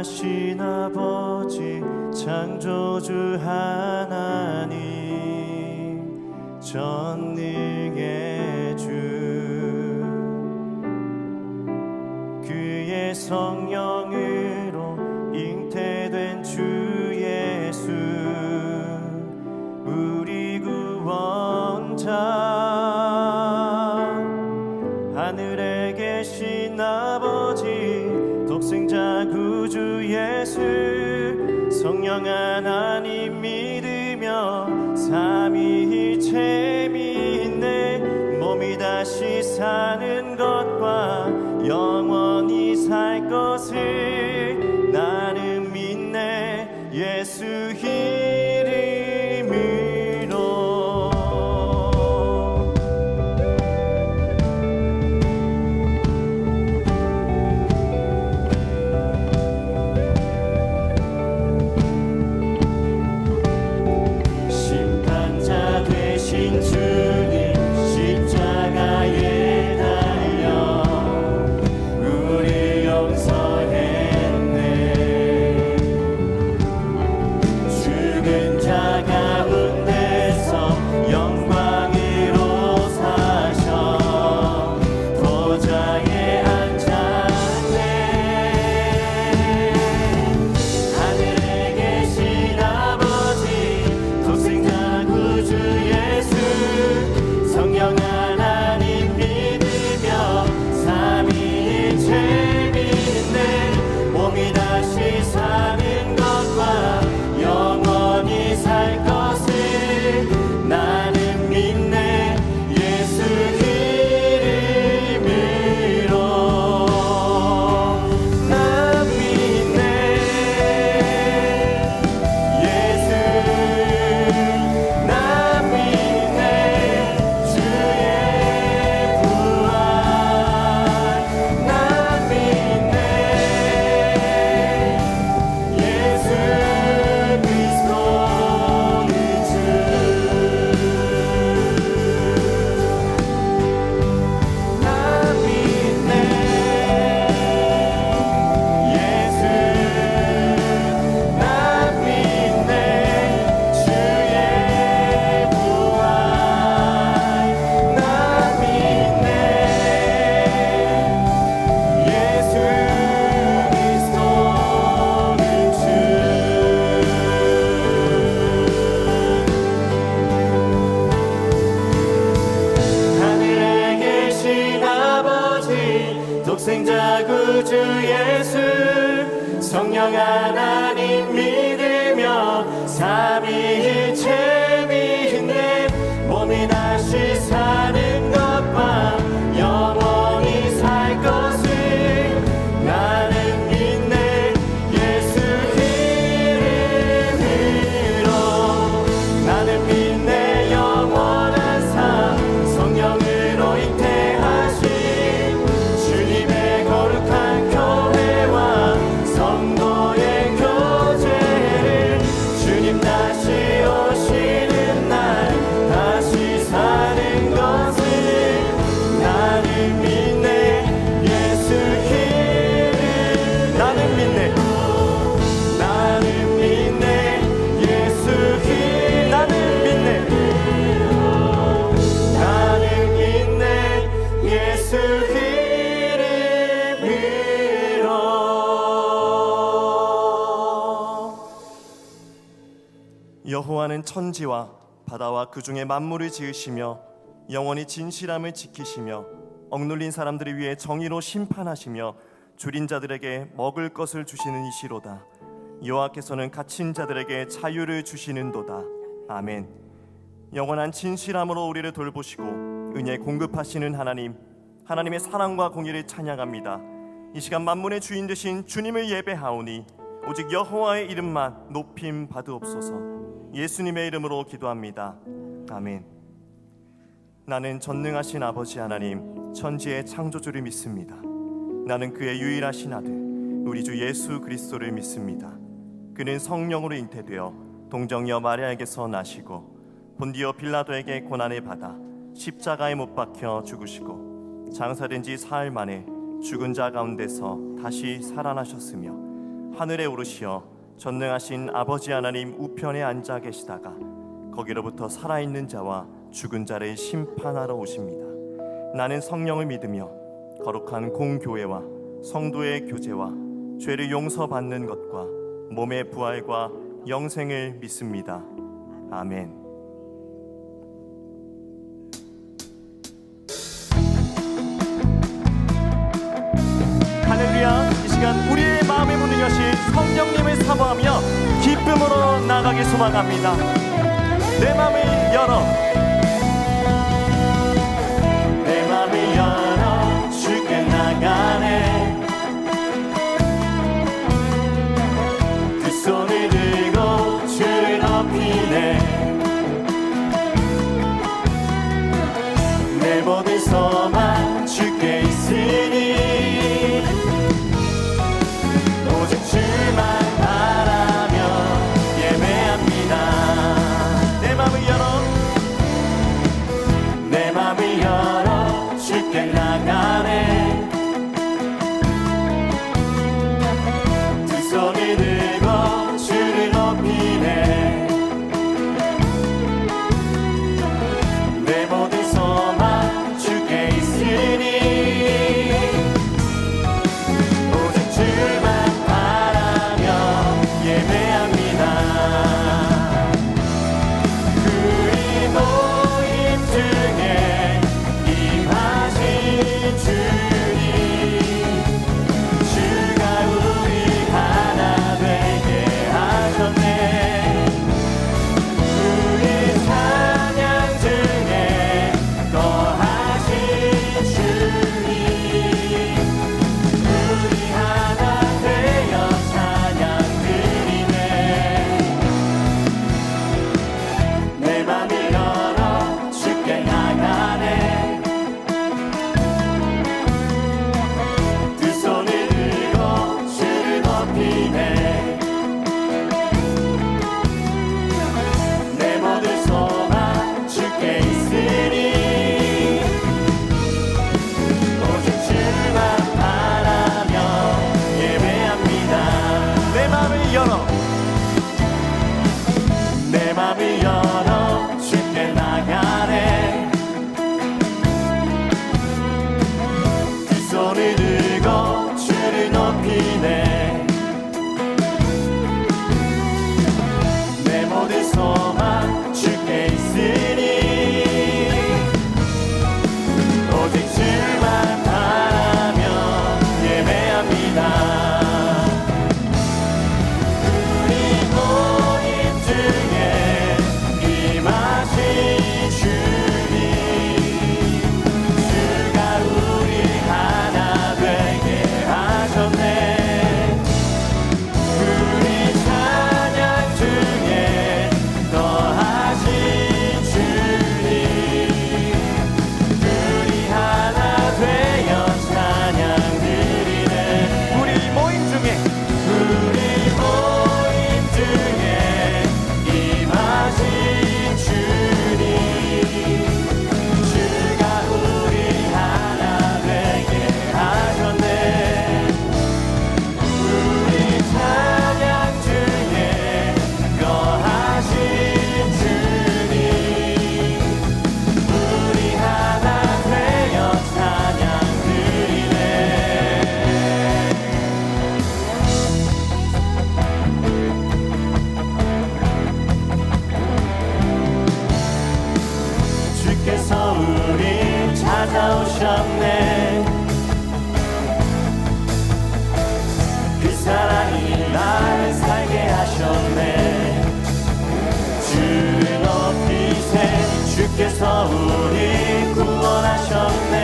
전능하신 아버지 창조주 하나님 전능의 주 그의 성령으로 잉태된 주 예수 우리 구원자 하늘에 계신 아버지 독생자 구주 예수 성령 하나님 믿으며 삼위일체 믿네 몸이 다시 사는 것과 영원히 살 것을 나는 믿네 예수 이름으로 심판자 되신 주님 십자가에 달려 우리 용서했네 죽은 자 가운데서 영광으로 사셔 보좌에 앉았네 하늘에 계신 아버지 독생자 구주 예수 성령 하나님 믿으며 삼위일체 믿네 몸이 다시 사는 것과 영원히 살 것을 나는 믿네 예수 이름으로 난 믿네 예수 난 믿네 주의 부활 난 믿네 예수 그리스도의 주 난 믿네 예수 난 믿네 주의 부활 난 믿네 예수 그리스도의 주 하늘에 계신 아버지 독생자 구주 예수 성령 하나님 믿으며 삼위일체 믿네 몸이 다시 사는 것과 영원히 살 것을 나는 믿네 예수 이름으로 나는 믿네 영원한 삶 성령으로 잉태하신 주님의 거룩한 교회와 성도의 교제를 주님 다시 오시는 날 다시 사는 것을 나는 믿네 예수 이름 나는 믿네 나는 믿네 예수 이름 나는 믿네 나는 믿네 예수 이름으로 여호와는 천지와 바다와 그 중에 만물을 지으시며 영원히 진실함을 지키시며 억눌린 사람들을 위해 정의로 심판하시며 줄인 자들에게 먹을 것을 주시는 이시로다. 여호와께서는 갇힌 자들에게 자유를 주시는도다. 아멘. 영원한 진실함으로 우리를 돌보시고 은혜 공급하시는 하나님, 하나님의 사랑과 공의를 찬양합니다. 이 시간 만문의 주인 되신 주님을 예배하오니 오직 여호와의 이름만 높임 받으옵소서. 예수님의 이름으로 기도합니다. 아멘. 나는 전능하신 아버지 하나님 천지의 창조주를 믿습니다. 나는 그의 유일하신 아들 우리 주 예수 그리스도를 믿습니다. 그는 성령으로 잉태되어 동정녀 마리아에게서 나시고 본디오 빌라도에게 고난을 받아 십자가에 못 박혀 죽으시고 장사된 지 사흘 만에 죽은 자 가운데서 다시 살아나셨으며 하늘에 오르시어 전능하신 아버지 하나님 우편에 앉아 계시다가 거기로부터 살아있는 자와 죽은 자를 심판하러 오십니다. 나는 성령을 믿으며 거룩한 공교회와 성도의 교제와 죄를 용서받는 것과 몸의 부활과 영생을 믿습니다. 아멘. 할렐루야. 이 시간 우리의 마음의 문을 여신 성령님을 사모하며 기쁨으로 나가길 소망합니다. 내 마음을 열어, 내 마음을 열어 주께 나가네. 그 손을 들고 주를 높이네. 내 모든 소망 주께 있으니 오직 주만 바라며 예배합니다. 내 맘을 열어, 내 맘을 열어 주께 나가네. 두 손을 들고 주를 높이네. 내 모든 소망 주께 있으니 오직 주만 바라며 예배합니다. 우리 모임 중에 임하신 주님, 주가 우리 하나 되게 하셨네. 우리 찬양 중에 거하신 주님, 우리 하나 되어 찬양 드리네. 내 맘을 열어 주께 나가네. 두 손을 들고 주를 높이네. 내 모든 소망 주께 있으니 오직 주만 바라며 예배합니다. 내 맘을 열어, 내 맘을 열어 주께 나가네. 두 손을 들고 주를 높이네. 내 모든 소망 주께 있으니 오직 주만 바라며 예배합니다. 우리 모임 중에 임하신 주님, 주가 우리 하나 되게 하셨네. 우리 찬양 중에 거하신 주님, 우리 하나 되어 찬양 드리네. 우리 모임 중에 임하신 주님, 주가 우리 하나 되게 하셨네. 우리 찬양 중에 거하신 주님, 우리 하나 되어 찬양 드리네. 주께서 우리 찾아오셨네. 그 사랑이 날 살게 하셨네. 주를 높이세. 주께서 우리 구원하셨네.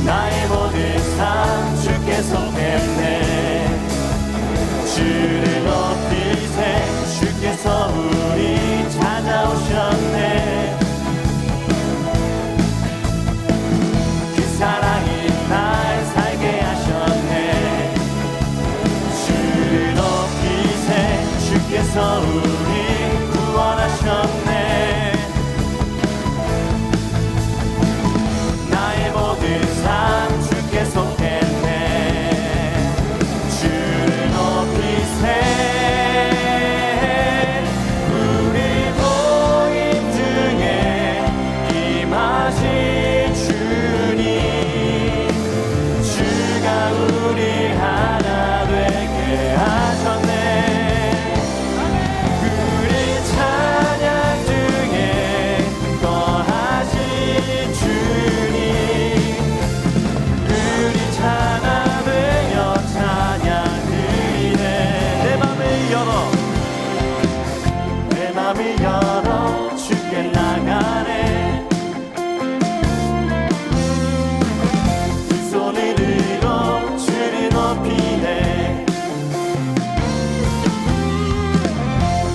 나의 모든 삶 주께서 뵙네. 주를 높이세. 주께서 우리 찾아오셨네. 열어 주께 나가네. 두 손을 들어 주를 높이네.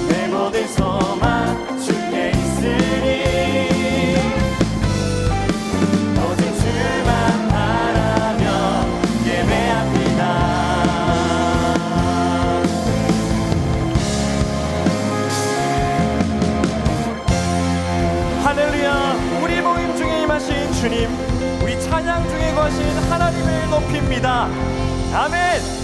내 모든 소망 주께 있으니 오직 주만 바라며 예배합니다. 할렐루야. 우리 모임 중에 임하신 주님, 우리 찬양 중에 거하신 하나님을 높입니다. 아멘.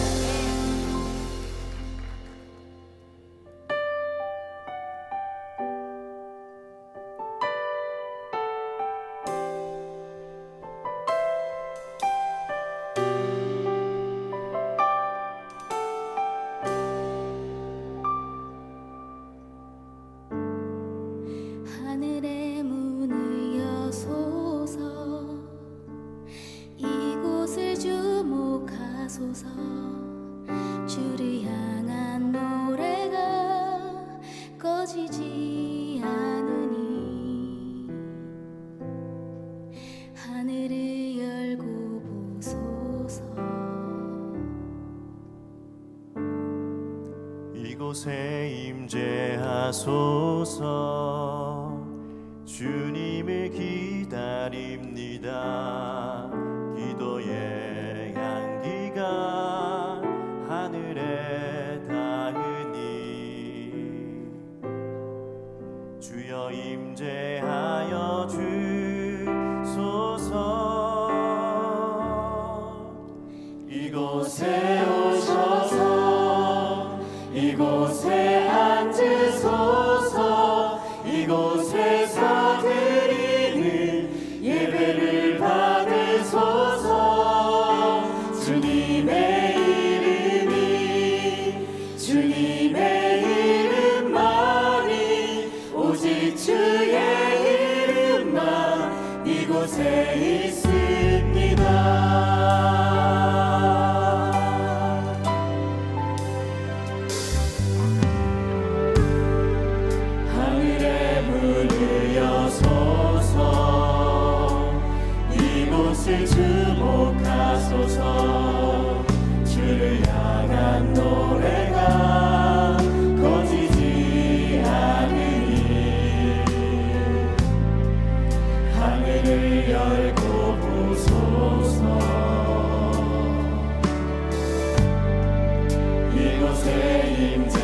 하늘의 문을 여소서, 이곳을 주목하소서. 주를 향한 노래가 꺼지지 않으니 하늘을 열고 보소서. 이곳에 임재하소서. 주님을 기다립니다. 기도의 향기가 하늘에 닿으니 주여 임재하여 주소서. 이곳에 오셔서 이곳에 앉으소서. 이곳에서 드리는 예배를 받으소서. 주님의 이름이 주님의 이름만이 오직 주의 이름만 이곳에 있습니다. 이곳을 주목하소서. 주를 향한 노래가 꺼지지 않으니 하늘을 열고 보소서. 이곳에 임재하소서.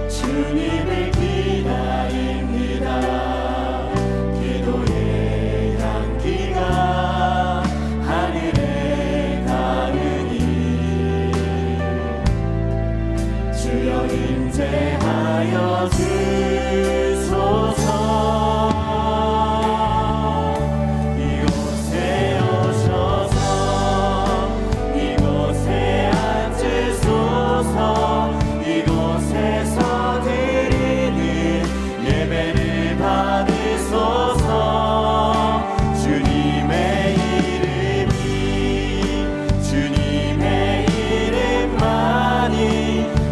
주님을 기다립니다. 임재하여 주소서. 이곳에 오셔서 이곳에 앉으소서. 이곳에서 드리는 예배를 받으소서. 주님의 이름이 주님의 이름만이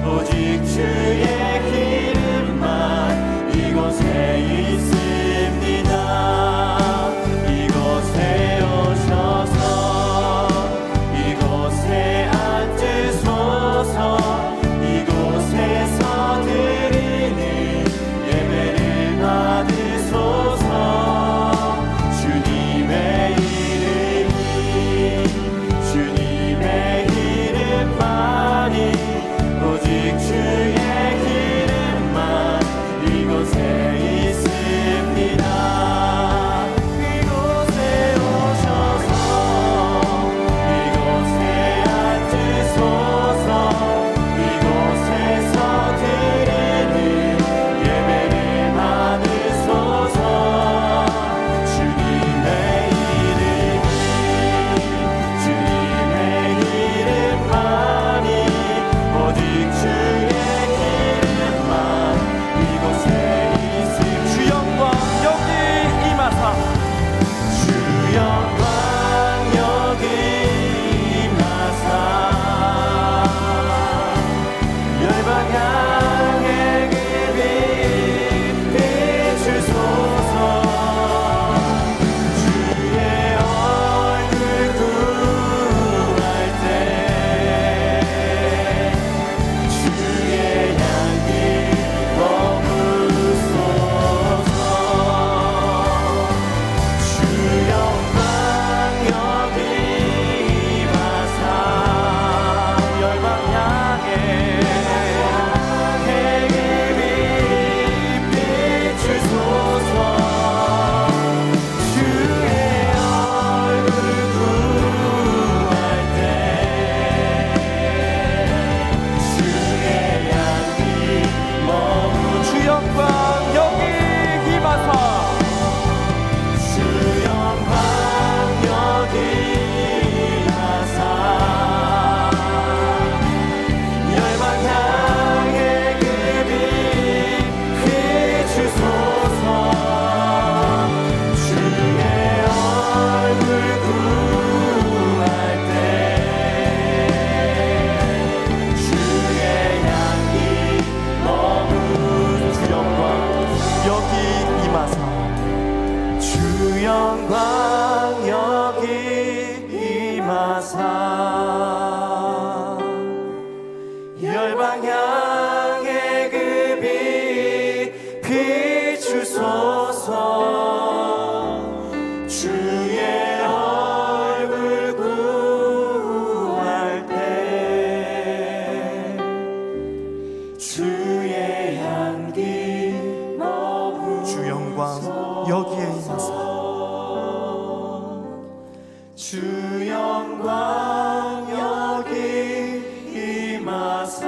오직 주의 기름만 열방 향해 그 빛 비추소서. 주의 얼굴 구할 때 주의 향기 머무소서. 주 영광 여기에 임하사. 주 영광 여기 임하사.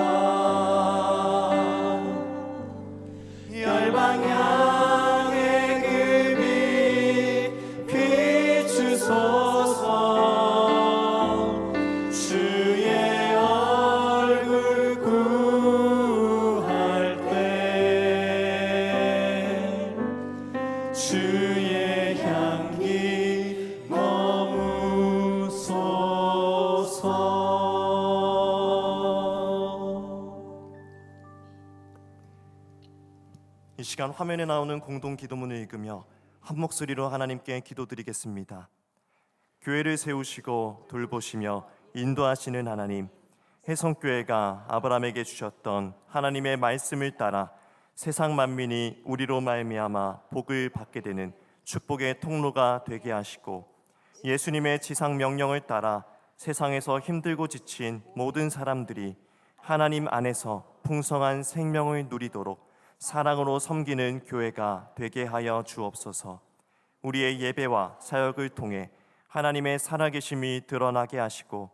열방 향해 그 빛 비추소서. 주의 얼굴 구할 때 주의 향기 머무소서. 이 시간 화면에 나오는 공동 기도문을 읽으며 한 목소리로 하나님께 기도드리겠습니다. 교회를 세우시고 돌보시며 인도하시는 하나님, 해성교회가 아브라함에게 주셨던 하나님의 말씀을 따라 세상 만민이 우리로 말미암아 복을 받게 되는 축복의 통로가 되게 하시고, 예수님의 지상 명령을 따라 세상에서 힘들고 지친 모든 사람들이 하나님 안에서 풍성한 생명을 누리도록 사랑으로 섬기는 교회가 되게 하여 주옵소서. 우리의 예배와 사역을 통해 하나님의 살아계심이 드러나게 하시고,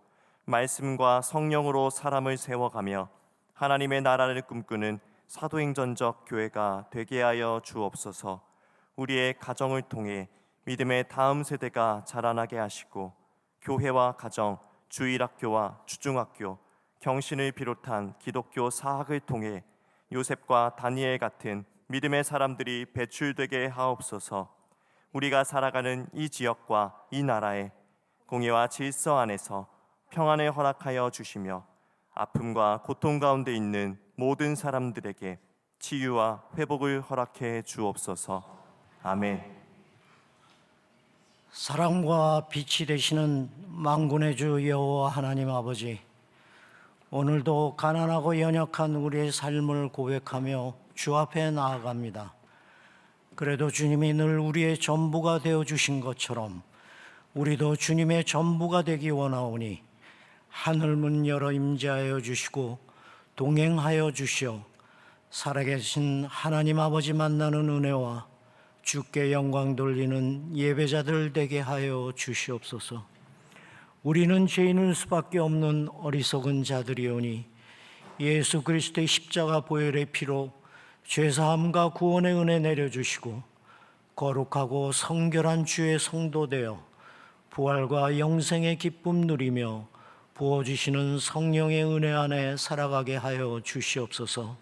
말씀과 성령으로 사람을 세워가며 하나님의 나라를 꿈꾸는 사도행전적 교회가 되게 하여 주옵소서. 우리의 가정을 통해 믿음의 다음 세대가 자라나게 하시고, 교회와 가정, 주일학교와 주중학교, 경신을 비롯한 기독교 사학을 통해 요셉과 다니엘 같은 믿음의 사람들이 배출되게 하옵소서. 우리가 살아가는 이 지역과 이 나라에 공의와 질서 안에서 평안을 허락하여 주시며, 아픔과 고통 가운데 있는 모든 사람들에게 치유와 회복을 허락해 주옵소서. 아멘. 사랑과 빛이 되시는 만군의 주 여호와 하나님 아버지, 오늘도 가난하고 연약한 우리의 삶을 고백하며 주 앞에 나아갑니다. 그래도 주님이 늘 우리의 전부가 되어주신 것처럼 우리도 주님의 전부가 되기 원하오니 하늘 문 열어 임재하여 주시고 동행하여 주시어 살아계신 하나님 아버지 만나는 은혜와 주께 영광 돌리는 예배자들 되게 하여 주시옵소서. 우리는 죄인일 수밖에 없는 어리석은 자들이오니 예수 그리스도의 십자가 보혈의 피로 죄사함과 구원의 은혜 내려주시고 거룩하고 성결한 주의 성도 되어 부활과 영생의 기쁨 누리며 부어주시는 성령의 은혜 안에 살아가게 하여 주시옵소서.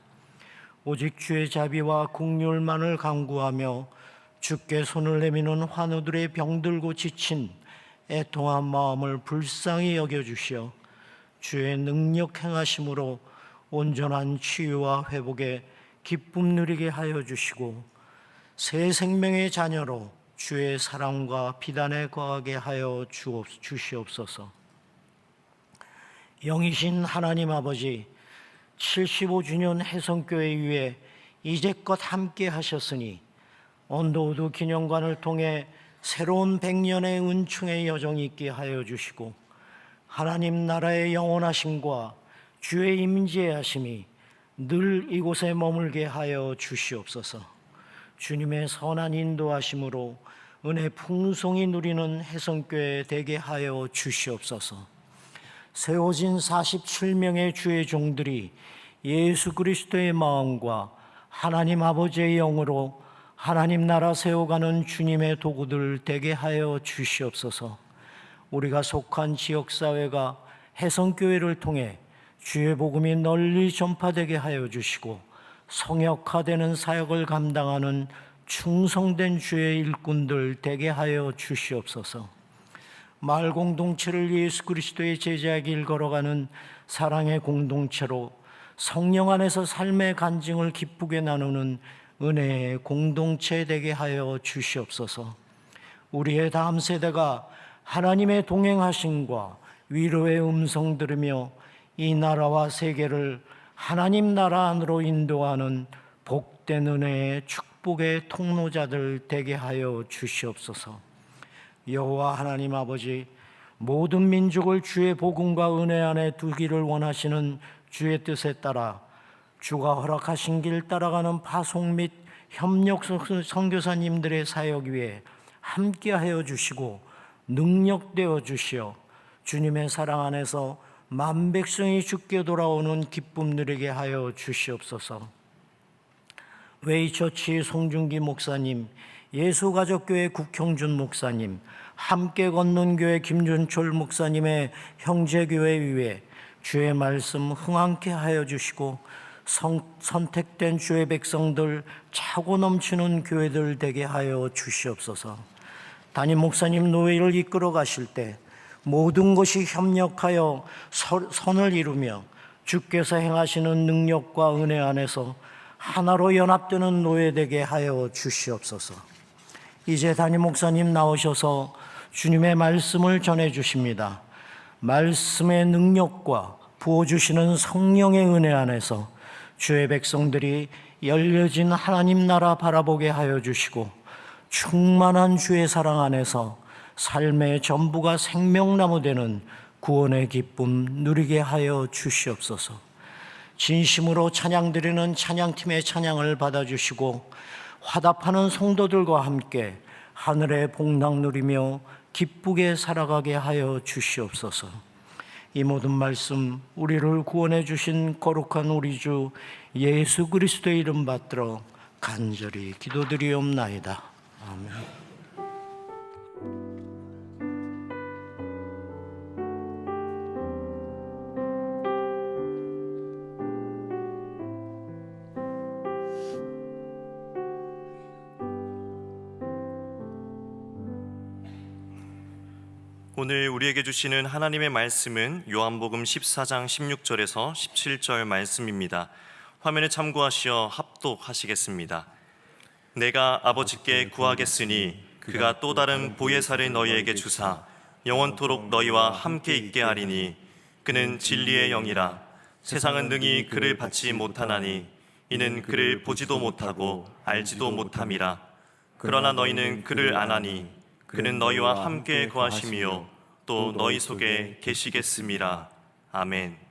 오직 주의 자비와 긍휼만을 간구하며 주께 손을 내미는 환우들의 병들고 지친 애통한 마음을 불쌍히 여겨주시어 주의 능력 행하심으로 온전한 치유와 회복에 기쁨 누리게 하여 주시고 새 생명의 자녀로 주의 사랑과 비단에 거하게 하여 주시옵소서. 영이신 하나님 아버지, 75주년 해성교회 위에 이제껏 함께 하셨으니 언더우드 기념관을 통해 새로운 100년의 은총의 여정이 있게 하여 주시고 하나님 나라의 영원하심과 주의 임재하심이 늘 이곳에 머물게 하여 주시옵소서. 주님의 선한 인도하심으로 은혜 풍성히 누리는 해성교회 되게 하여 주시옵소서. 세워진 47명의 주의 종들이 예수 그리스도의 마음과 하나님 아버지의 영으로 하나님 나라 세워가는 주님의 도구들 되게 하여 주시옵소서. 우리가 속한 지역사회가 해성교회를 통해 주의 복음이 널리 전파되게 하여 주시고 성역화되는 사역을 감당하는 충성된 주의 일꾼들 되게 하여 주시옵소서. 마을 공동체를 예수 그리스도의 제자의 길 걸어가는 사랑의 공동체로 성령 안에서 삶의 간증을 기쁘게 나누는 은혜의 공동체 되게 하여 주시옵소서. 우리의 다음 세대가 하나님의 동행하심과 위로의 음성 들으며 이 나라와 세계를 하나님 나라 안으로 인도하는 복된 은혜의 축복의 통로자들 되게 하여 주시옵소서. 여호와 하나님 아버지, 모든 민족을 주의 복음과 은혜 안에 두기를 원하시는 주의 뜻에 따라 주가 허락하신 길 따라가는 파송 및 협력 선교사님들의 사역 위에 함께하여 주시고 능력되어 주시어 주님의 사랑 안에서 만 백성이 주께 돌아오는 기쁨 누리게 하여 주시옵소서. 웨이처치 송중기 목사님, 예수가족교회 국형준 목사님, 함께 걷는 교회 김준철 목사님의 형제교회 위에 주의 말씀 흥황케 하여 주시고 선택된 주의 백성들 차고 넘치는 교회들 되게 하여 주시옵소서. 담임 목사님 노예를 이끌어 가실 때 모든 것이 협력하여 선을 이루며 주께서 행하시는 능력과 은혜 안에서 하나로 연합되는 노예 되게 하여 주시옵소서. 이제 담임 목사님 나오셔서 주님의 말씀을 전해 주십니다. 말씀의 능력과 부어주시는 성령의 은혜 안에서 주의 백성들이 열려진 하나님 나라 바라보게 하여 주시고 충만한 주의 사랑 안에서 삶의 전부가 생명나무 되는 구원의 기쁨 누리게 하여 주시옵소서. 진심으로 찬양드리는 찬양팀의 찬양을 받아주시고 화답하는 성도들과 함께 하늘의 복락 누리며 기쁘게 살아가게 하여 주시옵소서. 이 모든 말씀 우리를 구원해 주신 거룩한 우리 주 예수 그리스도의 이름 받들어 간절히 기도드리옵나이다. 아멘. 오늘 우리에게 주시는 하나님의 말씀은 요한복음 14장 16절에서 17절 말씀입니다. 화면에 참고하시어 합독하시겠습니다. 내가 아버지께 구하겠으니 그가 또 다른 보혜사를 너희에게 주사 영원토록 너희와 함께 있게 하리니 그는 진리의 영이라. 세상은 능히 그를 받지 못하나니 이는 그를 보지도 못하고 알지도 못함이라. 그러나 너희는 그를 아나니 그는 너희와 함께 거하시며 또 너희 속에 계시겠음이라. 아멘.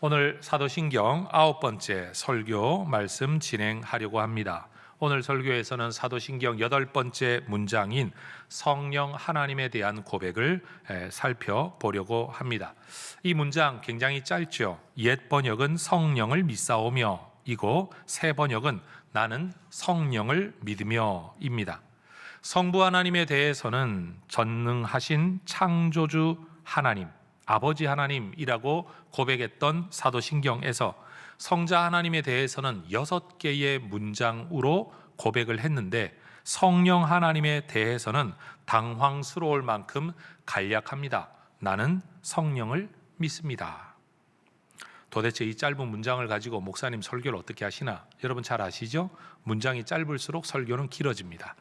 오늘 사도신경 9번째 설교 말씀 진행하려고 합니다. 오늘 설교에서는 사도신경 8번째 문장인 성령 하나님에 대한 고백을 살펴보려고 합니다. 이 문장 굉장히 짧죠. 옛 번역은 성령을 믿사오며 이고 새 번역은 나는 성령을 믿으며 입니다. 성부 하나님에 대해서는 전능하신 창조주 하나님, 아버지 하나님이라고 고백했던 사도신경에서 성자 하나님에 대해서는 6개의 문장으로 고백을 했는데 성령 하나님에 대해서는 당황스러울 만큼 간략합니다. 나는 성령을 믿습니다. 도대체 이 짧은 문장을 가지고 목사님 설교를 어떻게 하시나? 여러분 잘 아시죠? 문장이 짧을수록 설교는 길어집니다.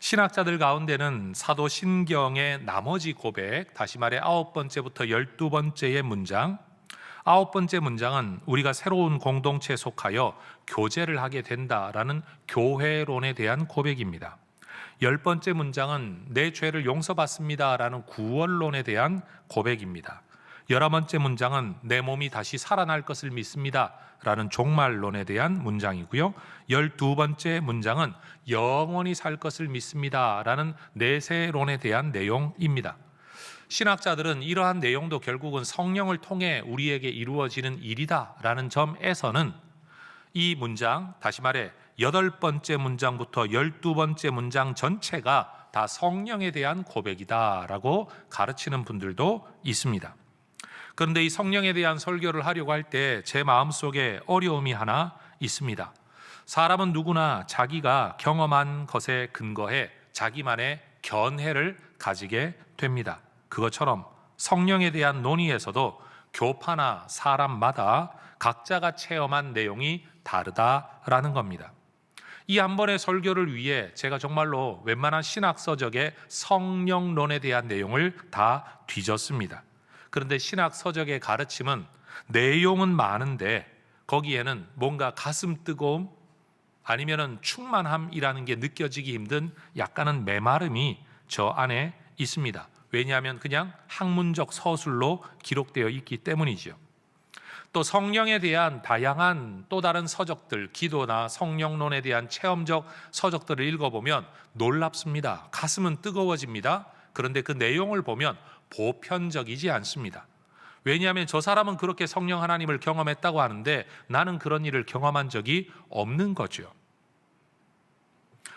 신학자들 가운데는 사도신경의 나머지 고백, 다시 말해 9번째부터 12번째의 문장, 9번째 문장은 우리가 새로운 공동체에 속하여 교제를 하게 된다라는 교회론에 대한 고백입니다. 10번째 문장은 내 죄를 용서받습니다라는 구원론에 대한 고백입니다. 11번째 문장은 내 몸이 다시 살아날 것을 믿습니다 라는 종말론에 대한 문장이고요. 12번째 문장은 영원히 살 것을 믿습니다 라는 내세론에 대한 내용입니다. 신학자들은 이러한 내용도 결국은 성령을 통해 우리에게 이루어지는 일이다 라는 점에서는 이 문장, 다시 말해 8번째 문장부터 12번째 문장 전체가 다 성령에 대한 고백이다 라고 가르치는 분들도 있습니다. 그런데 이 성령에 대한 설교를 하려고 할 때 제 마음속에 어려움이 하나 있습니다. 사람은 누구나 자기가 경험한 것에 근거해 자기만의 견해를 가지게 됩니다. 그것처럼 성령에 대한 논의에서도 교파나 사람마다 각자가 체험한 내용이 다르다라는 겁니다. 이 한 번의 설교를 위해 제가 정말로 웬만한 신학서적의 성령론에 대한 내용을 다 뒤졌습니다. 그런데 신학서적의 가르침은 내용은 많은데 거기에는 뭔가 가슴 뜨거움 아니면은 충만함이라는 게 느껴지기 힘든 약간은 메마름이 저 안에 있습니다. 왜냐하면 그냥 학문적 서술로 기록되어 있기 때문이죠. 또 성령에 대한 다양한 또 다른 서적들, 기도나 성령론에 대한 체험적 서적들을 읽어보면 놀랍습니다. 가슴은 뜨거워집니다. 그런데 그 내용을 보면 보편적이지 않습니다. 왜냐하면 저 사람은 그렇게 성령 하나님을 경험했다고 하는데 나는 그런 일을 경험한 적이 없는 거죠.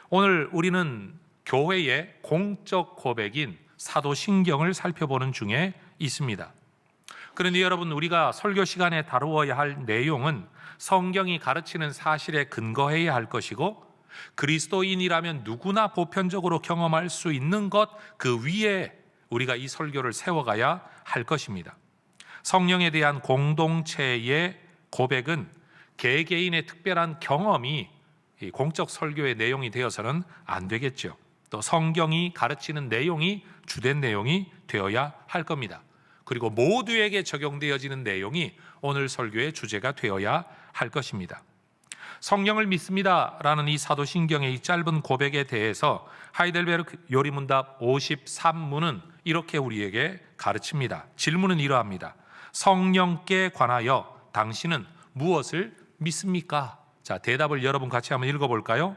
오늘 우리는 교회의 공적 고백인 사도신경을 살펴보는 중에 있습니다. 그런데 여러분, 우리가 설교 시간에 다루어야 할 내용은 성경이 가르치는 사실에 근거해야 할 것이고 그리스도인이라면 누구나 보편적으로 경험할 수 있는 것 그 위에 우리가 이 설교를 세워가야 할 것입니다. 성령에 대한 공동체의 고백은 개개인의 특별한 경험이 공적 설교의 내용이 되어서는 안 되겠죠. 또 성경이 가르치는 내용이 주된 내용이 되어야 할 겁니다. 그리고 모두에게 적용되어지는 내용이 오늘 설교의 주제가 되어야 할 것입니다. 성령을 믿습니다라는 이 사도신경의 이 짧은 고백에 대해서 하이델베르크 요리문답 53문은 이렇게 우리에게 가르칩니다. 질문은 이러합니다. 성령께 관하여 당신은 무엇을 믿습니까? 자, 대답을 여러분 같이 한번 읽어볼까요?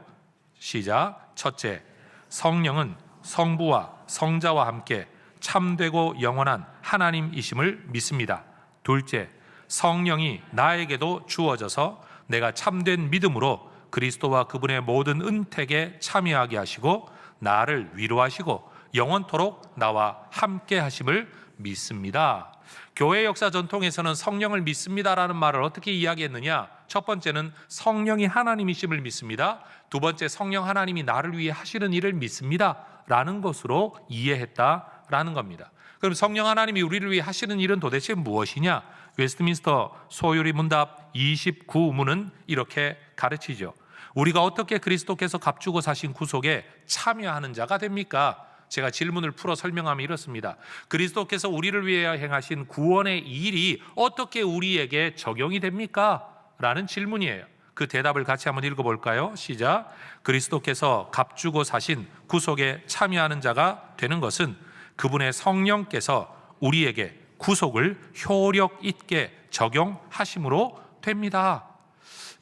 시작. 첫째, 성령은 성부와 성자와 함께 참되고 영원한 하나님이심을 믿습니다. 둘째, 성령이 나에게도 주어져서 내가 참된 믿음으로 그리스도와 그분의 모든 은택에 참여하게 하시고 나를 위로하시고 영원토록 나와 함께 하심을 믿습니다. 교회 역사 전통에서는 성령을 믿습니다라는 말을 어떻게 이야기했느냐? 첫 번째는 성령이 하나님이심을 믿습니다. 두 번째, 성령 하나님이 나를 위해 하시는 일을 믿습니다 라는 것으로 이해했다라는 겁니다. 그럼 성령 하나님이 우리를 위해 하시는 일은 도대체 무엇이냐? 웨스트민스터 소요리 문답 29문은 이렇게 가르치죠. 우리가 어떻게 그리스도께서 값주고 사신 구속에 참여하는 자가 됩니까? 제가 질문을 풀어 설명하면 이렇습니다. 그리스도께서 우리를 위해 행하신 구원의 일이 어떻게 우리에게 적용이 됩니까? 라는 질문이에요. 그 대답을 같이 한번 읽어볼까요? 시작. 그리스도께서 값주고 사신 구속에 참여하는 자가 되는 것은 그분의 성령께서 우리에게 구속을 효력 있게 적용하심으로 됩니다.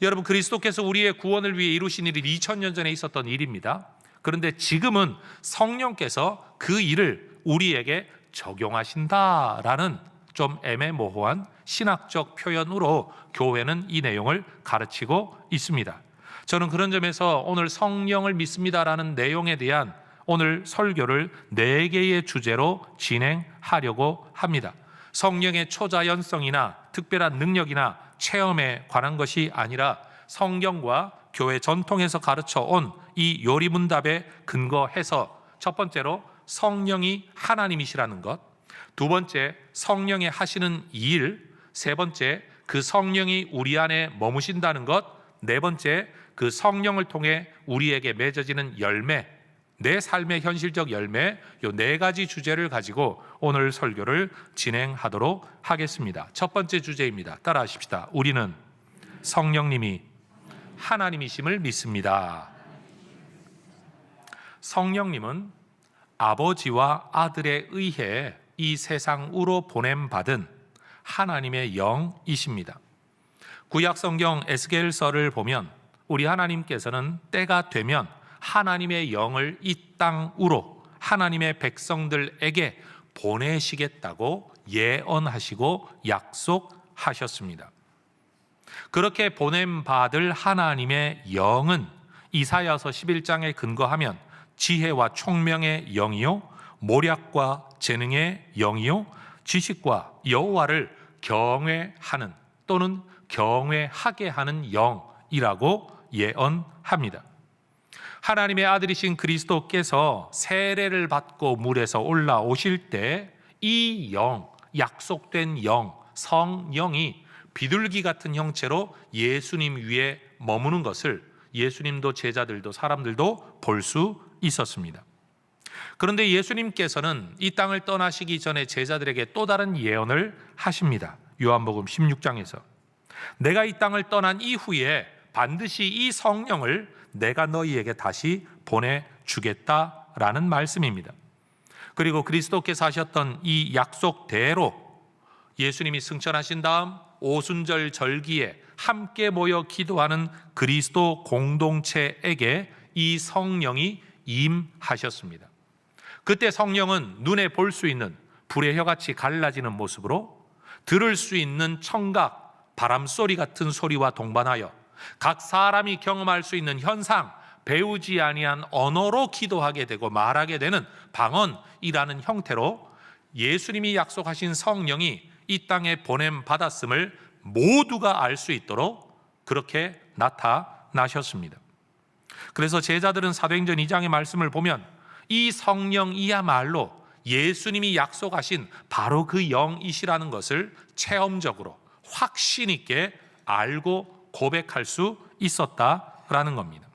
여러분, 그리스도께서 우리의 구원을 위해 이루신 일이 2000년 전에 있었던 일입니다. 그런데 지금은 성령께서 그 일을 우리에게 적용하신다라는 좀 애매모호한 신학적 표현으로 교회는 이 내용을 가르치고 있습니다. 저는 그런 점에서 오늘 성령을 믿습니다라는 내용에 대한 오늘 설교를 4개의 주제로 진행하려고 합니다. 성령의 초자연성이나 특별한 능력이나 체험에 관한 것이 아니라 성경과 교회 전통에서 가르쳐 온 이 요리문답에 근거해서 첫 번째로 성령이 하나님이시라는 것, 두 번째 성령의 하시는 일, 세 번째 그 성령이 우리 안에 머무신다는 것, 네 번째 그 성령을 통해 우리에게 맺어지는 열매, 내 삶의 현실적 열매, 요 4가지 주제를 가지고 오늘 설교를 진행하도록 하겠습니다. 첫 번째 주제입니다. 따라하십시다. 우리는 성령님이 하나님이심을 믿습니다. 성령님은 아버지와 아들에 의해 이 세상으로 보냄받은 하나님의 영이십니다. 구약 성경 에스겔서를 보면 우리 하나님께서는 때가 되면 하나님의 영을 이 땅으로 하나님의 백성들에게 보내시겠다고 예언하시고 약속하셨습니다. 그렇게 보냄받을 하나님의 영은 이사야서 11장에 근거하면 지혜와 총명의 영이요, 모략과 재능의 영이요, 지식과 여호와를 경외하는 또는 경외하게 하는 영이라고 예언합니다. 하나님의 아들이신 그리스도께서 세례를 받고 물에서 올라오실 때 이 영, 약속된 영, 성령이 비둘기 같은 형체로 예수님 위에 머무는 것을 예수님도 제자들도 사람들도 볼 수 있었습니다. 그런데 예수님께서는 이 땅을 떠나시기 전에 제자들에게 또 다른 예언을 하십니다. 요한복음 16장에서 내가 이 땅을 떠난 이후에 반드시 이 성령을 내가 너희에게 다시 보내주겠다라는 말씀입니다. 그리고 그리스도께서 하셨던 이 약속대로 예수님이 승천하신 다음 오순절 절기에 함께 모여 기도하는 그리스도 공동체에게 이 성령이 임하셨습니다. 그때 성령은 눈에 볼 수 있는 불의 혀같이 갈라지는 모습으로 들을 수 있는 청각, 바람소리 같은 소리와 동반하여 각 사람이 경험할 수 있는 현상, 배우지 아니한 언어로 기도하게 되고 말하게 되는 방언이라는 형태로 예수님이 약속하신 성령이 이 땅에 보냄받았음을 모두가 알 수 있도록 그렇게 나타나셨습니다. 그래서 제자들은 사도행전 2장의 말씀을 보면 이 성령이야말로 예수님이 약속하신 바로 그 영이시라는 것을 체험적으로 확신 있게 알고 고백할 수 있었다라는 겁니다.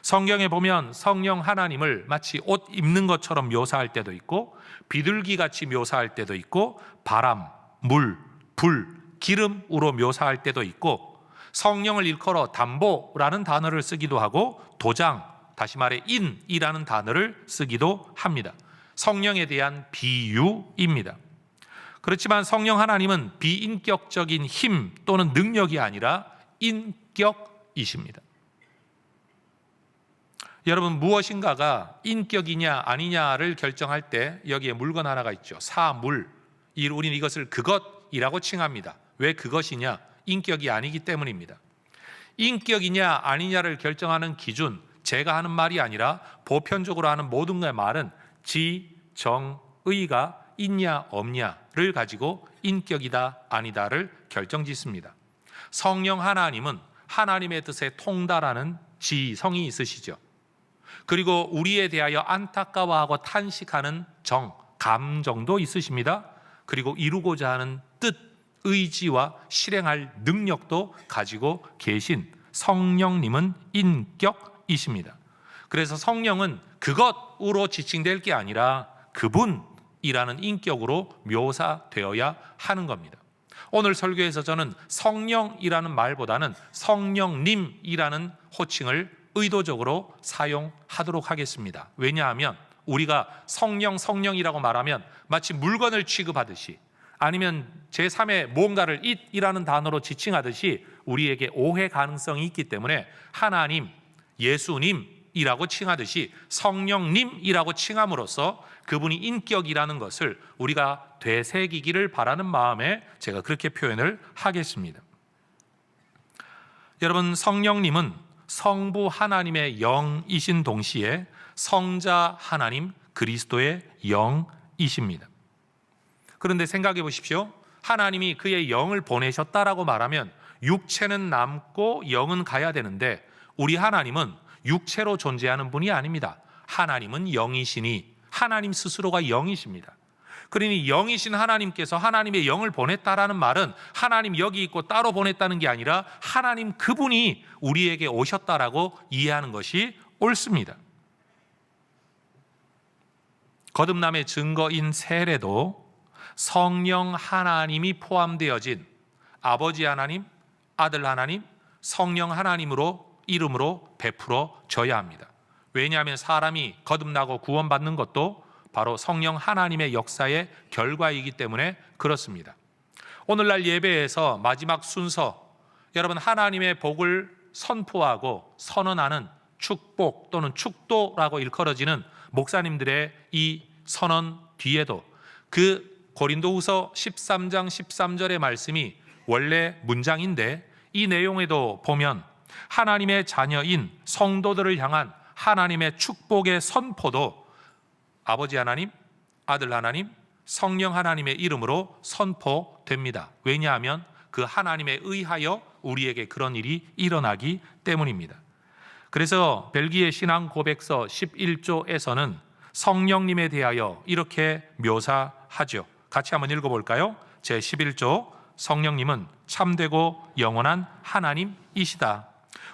성경에 보면 성령 하나님을 마치 옷 입는 것처럼 묘사할 때도 있고 비둘기같이 묘사할 때도 있고 바람, 물, 불, 기름으로 묘사할 때도 있고 성령을 일컬어 담보라는 단어를 쓰기도 하고 도장, 다시 말해 인이라는 단어를 쓰기도 합니다. 성령에 대한 비유입니다. 그렇지만 성령 하나님은 비인격적인 힘 또는 능력이 아니라 인격이십니다. 여러분, 무엇인가가 인격이냐 아니냐를 결정할 때 여기에 물건 하나가 있죠. 사물. 우리는 이것을 그것이라고 칭합니다. 왜 그것이냐? 인격이 아니기 때문입니다. 인격이냐 아니냐를 결정하는 기준, 제가 하는 말이 아니라 보편적으로 하는 모든 말은 지, 정, 의가 있냐 없냐를 가지고 인격이다 아니다를 결정짓습니다. 성령 하나님은 하나님의 뜻에 통달하는 지성이 있으시죠. 그리고 우리에 대하여 안타까워하고 탄식하는 정, 감정도 있으십니다. 그리고 이루고자 하는 뜻, 의지와 실행할 능력도 가지고 계신 성령님은 인격이십니다. 그래서 성령은 그것으로 지칭될 게 아니라 그분이라는 인격으로 묘사되어야 하는 겁니다. 오늘 설교에서 저는 성령이라는 말보다는 성령님이라는 호칭을 의도적으로 사용하도록 하겠습니다. 왜냐하면 우리가 성령이라고 말하면 마치 물건을 취급하듯이 아니면 제3의 뭔가를 it이라는 단어로 지칭하듯이 우리에게 오해 가능성이 있기 때문에 하나님, 예수님이라고 칭하듯이 성령님이라고 칭함으로써 그분이 인격이라는 것을 우리가 되새기기를 바라는 마음에 제가 그렇게 표현을 하겠습니다. 여러분, 성령님은 성부 하나님의 영이신 동시에 성자 하나님 그리스도의 영이십니다. 그런데 생각해 보십시오. 하나님이 그의 영을 보내셨다라고 말하면 육체는 남고 영은 가야 되는데 우리 하나님은 육체로 존재하는 분이 아닙니다. 하나님은 영이시니 하나님 스스로가 영이십니다. 그러니 영이신 하나님께서 하나님의 영을 보냈다라는 말은 하나님 여기 있고 따로 보냈다는 게 아니라 하나님 그분이 우리에게 오셨다라고 이해하는 것이 옳습니다. 거듭남의 증거인 세례도 성령 하나님이 포함되어진 아버지 하나님, 아들 하나님, 성령 하나님으로 이름으로 베풀어져야 합니다. 왜냐하면 사람이 거듭나고 구원받는 것도 바로 성령 하나님의 역사의 결과이기 때문에 그렇습니다. 오늘날 예배에서 마지막 순서, 여러분 하나님의 복을 선포하고 선언하는 축복 또는 축도라고 일컬어지는 목사님들의 이 선언 뒤에도 그 고린도후서 13장 13절의 말씀이 원래 문장인데 이 내용에도 보면 하나님의 자녀인 성도들을 향한 하나님의 축복의 선포도 아버지 하나님, 아들 하나님, 성령 하나님의 이름으로 선포됩니다. 왜냐하면 그 하나님에 의하여 우리에게 그런 일이 일어나기 때문입니다. 그래서 벨기에 신앙 고백서 11조에서는 성령님에 대하여 이렇게 묘사하죠. 같이 한번 읽어볼까요? 제 11조, 성령님은 참되고 영원한 하나님이시다.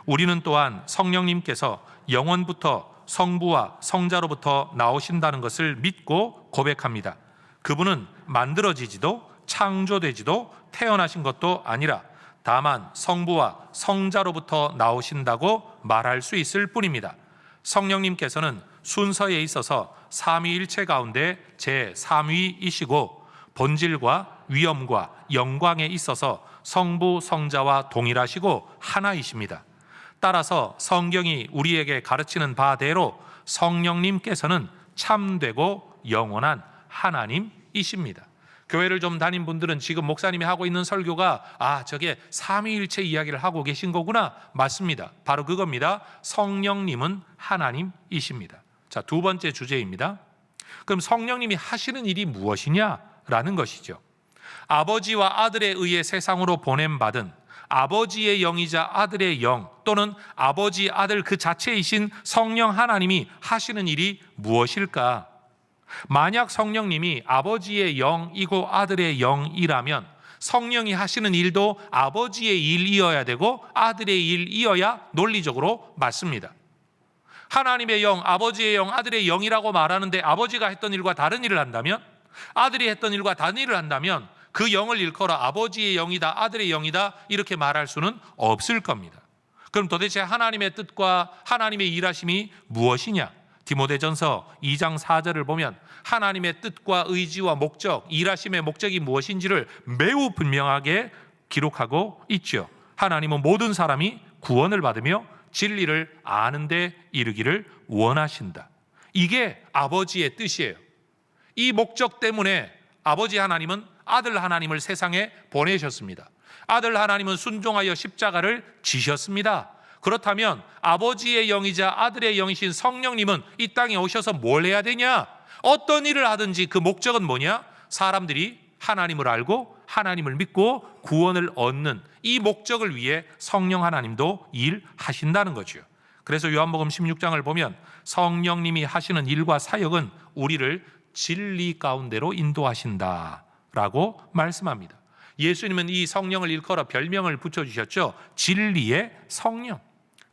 우리는 또한 성령님께서 영원부터 성부와 성자로부터 나오신다는 것을 믿고 고백합니다. 그분은 만들어지지도 창조되지도 태어나신 것도 아니라 다만 성부와 성자로부터 나오신다고 말할 수 있을 뿐입니다. 성령님께서는 순서에 있어서 삼위일체 가운데 제3위이시고 본질과 위엄과 영광에 있어서 성부 성자와 동일하시고 하나이십니다. 따라서 성경이 우리에게 가르치는 바대로 성령님께서는 참되고 영원한 하나님이십니다. 교회를 좀 다닌 분들은 지금 목사님이 하고 있는 설교가 저게 삼위일체 이야기를 하고 계신 거구나. 맞습니다. 바로 그겁니다. 성령님은 하나님이십니다. 자, 두 번째 주제입니다. 그럼 성령님이 하시는 일이 무엇이냐라는 것이죠. 아버지와 아들에 의해 세상으로 보냄받은 아버지의 영이자 아들의 영 또는 아버지 아들 그 자체이신 성령 하나님이 하시는 일이 무엇일까? 만약 성령님이 아버지의 영이고 아들의 영이라면 성령이 하시는 일도 아버지의 일이어야 되고 아들의 일이어야 논리적으로 맞습니다. 하나님의 영, 아버지의 영, 아들의 영이라고 말하는데 아버지가 했던 일과 다른 일을 한다면, 아들이 했던 일과 다른 일을 한다면 그 영을 일컬어 아버지의 영이다, 아들의 영이다 이렇게 말할 수는 없을 겁니다. 그럼 도대체 하나님의 뜻과 하나님의 일하심이 무엇이냐? 디모데전서 2장 4절을 보면 하나님의 뜻과 의지와 목적, 일하심의 목적이 무엇인지를 매우 분명하게 기록하고 있죠. 하나님은 모든 사람이 구원을 받으며 진리를 아는 데 이르기를 원하신다. 이게 아버지의 뜻이에요. 이 목적 때문에 아버지 하나님은 아들 하나님을 세상에 보내셨습니다. 아들 하나님은 순종하여 십자가를 지셨습니다. 그렇다면 아버지의 영이자 아들의 영이신 성령님은 이 땅에 오셔서 뭘 해야 되냐? 어떤 일을 하든지 그 목적은 뭐냐? 사람들이 하나님을 알고 하나님을 믿고 구원을 얻는 이 목적을 위해 성령 하나님도 일하신다는 거죠. 그래서 요한복음 16장을 보면 성령님이 하시는 일과 사역은 우리를 진리 가운데로 인도하신다라고 말씀합니다. 예수님은 이 성령을 일컬어 별명을 붙여주셨죠. 진리의 성령.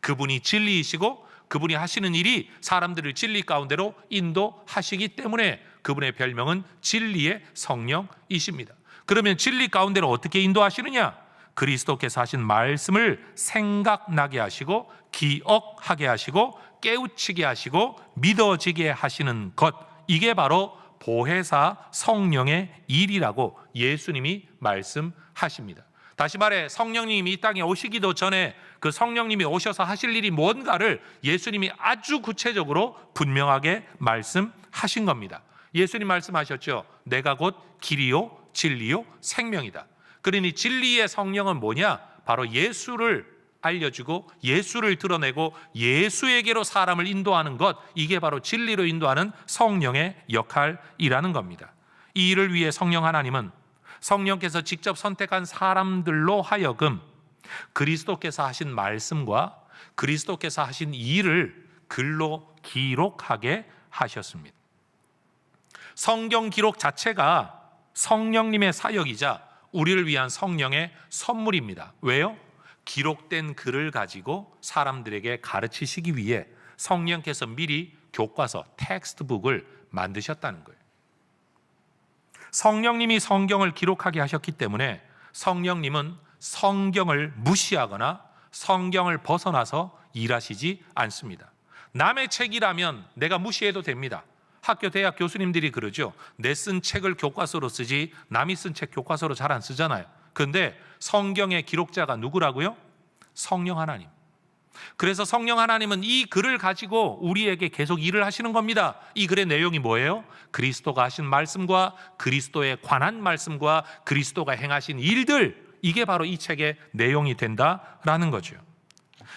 그분이 진리이시고 그분이 하시는 일이 사람들을 진리 가운데로 인도하시기 때문에 그분의 별명은 진리의 성령이십니다. 그러면 진리 가운데로 어떻게 인도하시느냐? 그리스도께서 하신 말씀을 생각나게 하시고 기억하게 하시고 깨우치게 하시고 믿어지게 하시는 것, 이게 바로 보혜사 성령의 일이라고 예수님이 말씀하십니다. 다시 말해 성령님이 이 땅에 오시기도 전에 그 성령님이 오셔서 하실 일이 뭔가를 예수님이 아주 구체적으로 분명하게 말씀하신 겁니다. 예수님 말씀하셨죠. 내가 곧 길이요 진리요 생명이다. 그러니 진리의 성령은 뭐냐? 바로 예수를 알려주고 예수를 드러내고 예수에게로 사람을 인도하는 것, 이게 바로 진리로 인도하는 성령의 역할이라는 겁니다. 이 일을 위해 성령 하나님은 성령께서 직접 선택한 사람들로 하여금 그리스도께서 하신 말씀과 그리스도께서 하신 일을 글로 기록하게 하셨습니다. 성경 기록 자체가 성령님의 사역이자 우리를 위한 성령의 선물입니다. 왜요? 기록된 글을 가지고 사람들에게 가르치시기 위해 성령께서 미리 교과서, 텍스트북을 만드셨다는 거예요. 성령님이 성경을 기록하게 하셨기 때문에 성령님은 성경을 무시하거나 성경을 벗어나서 일하시지 않습니다. 남의 책이라면 내가 무시해도 됩니다. 학교, 대학 교수님들이 그러죠. 내 쓴 책을 교과서로 쓰지 남이 쓴 책 교과서로 잘 안 쓰잖아요. 그런데 성경의 기록자가 누구라고요? 성령 하나님. 그래서 성령 하나님은 이 글을 가지고 우리에게 계속 일을 하시는 겁니다. 이 글의 내용이 뭐예요? 그리스도가 하신 말씀과 그리스도에 관한 말씀과 그리스도가 행하신 일들, 이게 바로 이 책의 내용이 된다라는 거죠.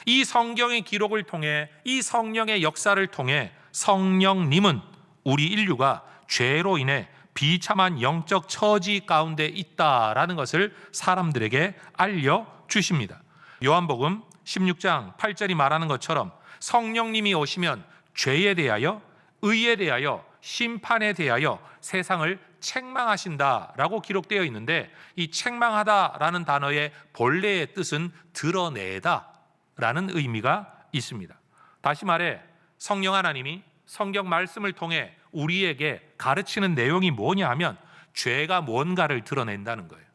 이 성경의 기록을 통해, 이 성령의 역사를 통해 성령님은 우리 인류가 죄로 인해 비참한 영적 처지 가운데 있다라는 것을 사람들에게 알려주십니다. 요한복음 16장 8절이 말하는 것처럼 성령님이 오시면 죄에 대하여, 의에 대하여, 심판에 대하여 세상을 책망하신다라고 기록되어 있는데, 이 책망하다라는 단어의 본래의 뜻은 드러내다라는 의미가 있습니다. 다시 말해 성령 하나님이 성경 말씀을 통해 우리에게 가르치는 내용이 뭐냐 하면 죄가 뭔가를 드러낸다는 거예요.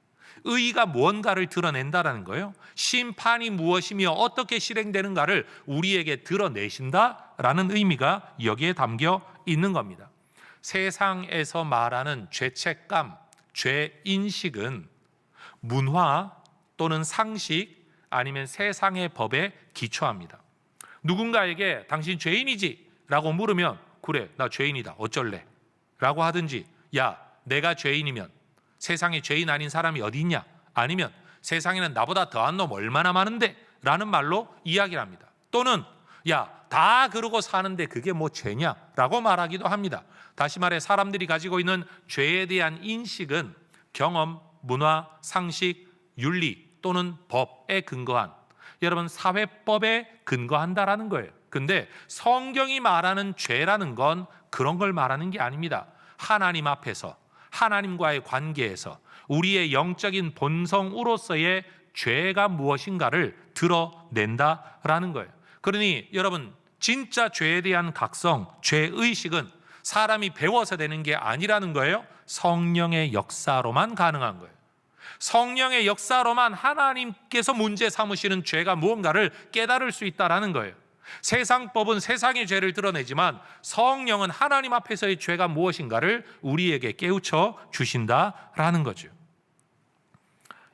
의가 뭔가를 드러낸다는 거예요. 심판이 무엇이며 어떻게 실행되는가를 우리에게 드러내신다라는 의미가 여기에 담겨 있는 겁니다. 세상에서 말하는 죄책감, 죄인식은 문화 또는 상식 아니면 세상의 법에 기초합니다. 누군가에게 당신 죄인이지? 라고 물으면 그래, 나 죄인이다, 어쩔래? 라고 하든지, 야, 내가 죄인이면 세상에 죄인 아닌 사람이 어디 있냐? 아니면 세상에는 나보다 더한 놈 얼마나 많은데? 라는 말로 이야기를 합니다. 또는 야, 다 그러고 사는데 그게 뭐 죄냐? 라고 말하기도 합니다. 다시 말해 사람들이 가지고 있는 죄에 대한 인식은 경험, 문화, 상식, 윤리 또는 법에 근거한, 여러분 사회법에 근거한다라는 거예요. 근데 성경이 말하는 죄라는 건 그런 걸 말하는 게 아닙니다. 하나님 앞에서, 하나님과의 관계에서 우리의 영적인 본성으로서의 죄가 무엇인가를 드러낸다라는 거예요. 그러니 여러분, 진짜 죄에 대한 각성, 죄의식은 사람이 배워서 되는 게 아니라는 거예요. 성령의 역사로만 가능한 거예요. 성령의 역사로만 하나님께서 문제 삼으시는 죄가 무언가를 깨달을 수 있다라는 거예요. 세상법은 세상의 죄를 드러내지만 성령은 하나님 앞에서의 죄가 무엇인가를 우리에게 깨우쳐 주신다라는 거죠.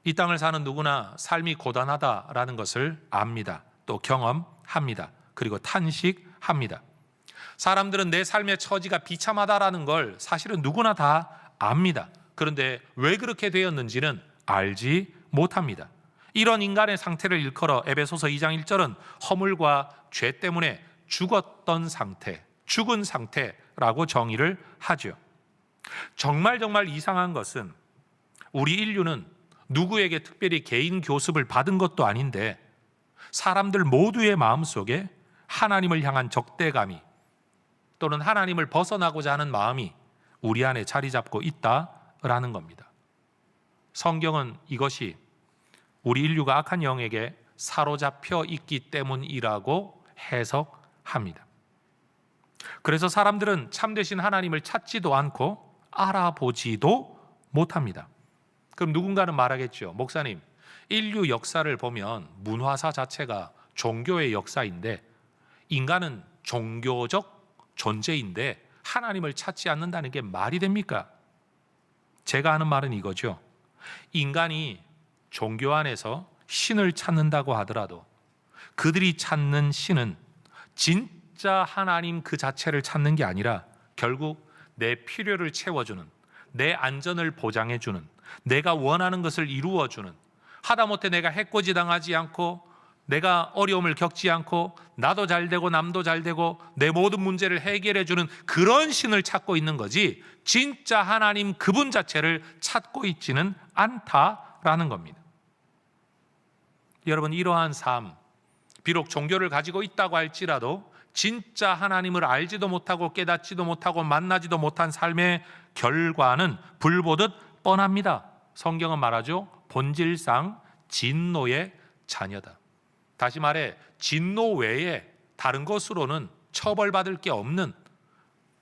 이 땅을 사는 누구나 삶이 고단하다라는 것을 압니다. 또 경험합니다. 그리고 탄식합니다. 사람들은 내 삶의 처지가 비참하다라는 걸 사실은 누구나 다 압니다. 그런데 왜 그렇게 되었는지는 알지 못합니다. 이런 인간의 상태를 일컬어 에베소서 2장 1절은 허물과 죄 때문에 죽었던 상태, 죽은 상태라고 정의를 하죠. 정말 이상한 것은 우리 인류는 누구에게 특별히 개인 교습을 받은 것도 아닌데 사람들 모두의 마음속에 하나님을 향한 적대감이 또는 하나님을 벗어나고자 하는 마음이 우리 안에 자리 잡고 있다라는 겁니다. 성경은 이것이 우리 인류가 악한 영에게 사로잡혀 있기 때문이라고 해석합니다. 그래서 사람들은 참되신 하나님을 찾지도 않고 알아보지도 못합니다. 그럼 누군가는 말하겠죠. 목사님, 인류 역사를 보면 문화사 자체가 종교의 역사인데 인간은 종교적 존재인데 하나님을 찾지 않는다는 게 말이 됩니까? 제가 하는 말은 이거죠. 인간이 종교 안에서 신을 찾는다고 하더라도 그들이 찾는 신은 진짜 하나님 그 자체를 찾는 게 아니라 결국 내 필요를 채워주는, 내 안전을 보장해주는, 내가 원하는 것을 이루어주는, 하다못해 내가 해코지 당하지 않고 내가 어려움을 겪지 않고 나도 잘 되고 남도 잘 되고 내 모든 문제를 해결해주는 그런 신을 찾고 있는 거지, 진짜 하나님 그분 자체를 찾고 있지는 않다라는 겁니다. 여러분, 이러한 삶, 비록 종교를 가지고 있다고 할지라도 진짜 하나님을 알지도 못하고 깨닫지도 못하고 만나지도 못한 삶의 결과는 불보듯 뻔합니다. 성경은 말하죠. 본질상 진노의 자녀다. 다시 말해 진노 외에 다른 것으로는 처벌받을 게 없는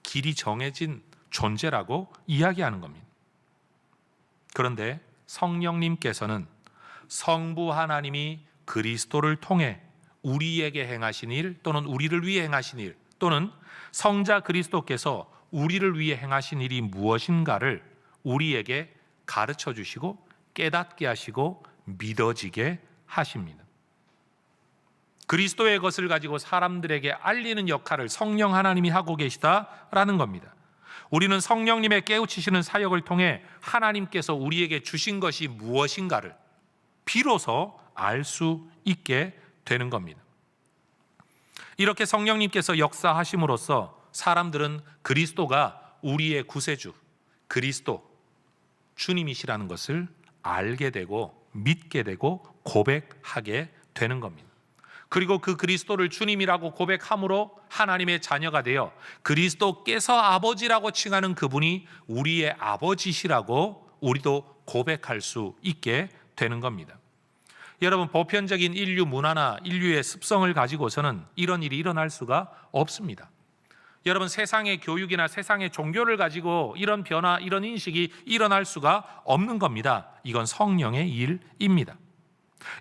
길이 정해진 존재라고 이야기하는 겁니다. 그런데 성령님께서는 성부 하나님이 그리스도를 통해 우리에게 행하신 일, 또는 우리를 위해 행하신 일, 또는 성자 그리스도께서 우리를 위해 행하신 일이 무엇인가를 우리에게 가르쳐 주시고 깨닫게 하시고 믿어지게 하십니다. 그리스도의 것을 가지고 사람들에게 알리는 역할을 성령 하나님이 하고 계시다라는 겁니다. 우리는 성령님의 깨우치시는 사역을 통해 하나님께서 우리에게 주신 것이 무엇인가를 비로소 알 수 있게 되는 겁니다. 이렇게 성령님께서 역사하심으로써 사람들은 그리스도가 우리의 구세주, 그리스도, 주님이시라는 것을 알게 되고 믿게 되고 고백하게 되는 겁니다. 그리고 그 그리스도를 주님이라고 고백함으로 하나님의 자녀가 되어 그리스도께서 아버지라고 칭하는 그분이 우리의 아버지시라고 우리도 고백할 수 있게 되는 겁니다. 여러분, 보편적인 인류 문화나 인류의 습성을 가지고서는 이런 일이 일어날 수가 없습니다. 여러분, 세상의 교육이나 세상의 종교를 가지고 이런 변화, 이런 인식이 일어날 수가 없는 겁니다. 이건 성령의 일입니다.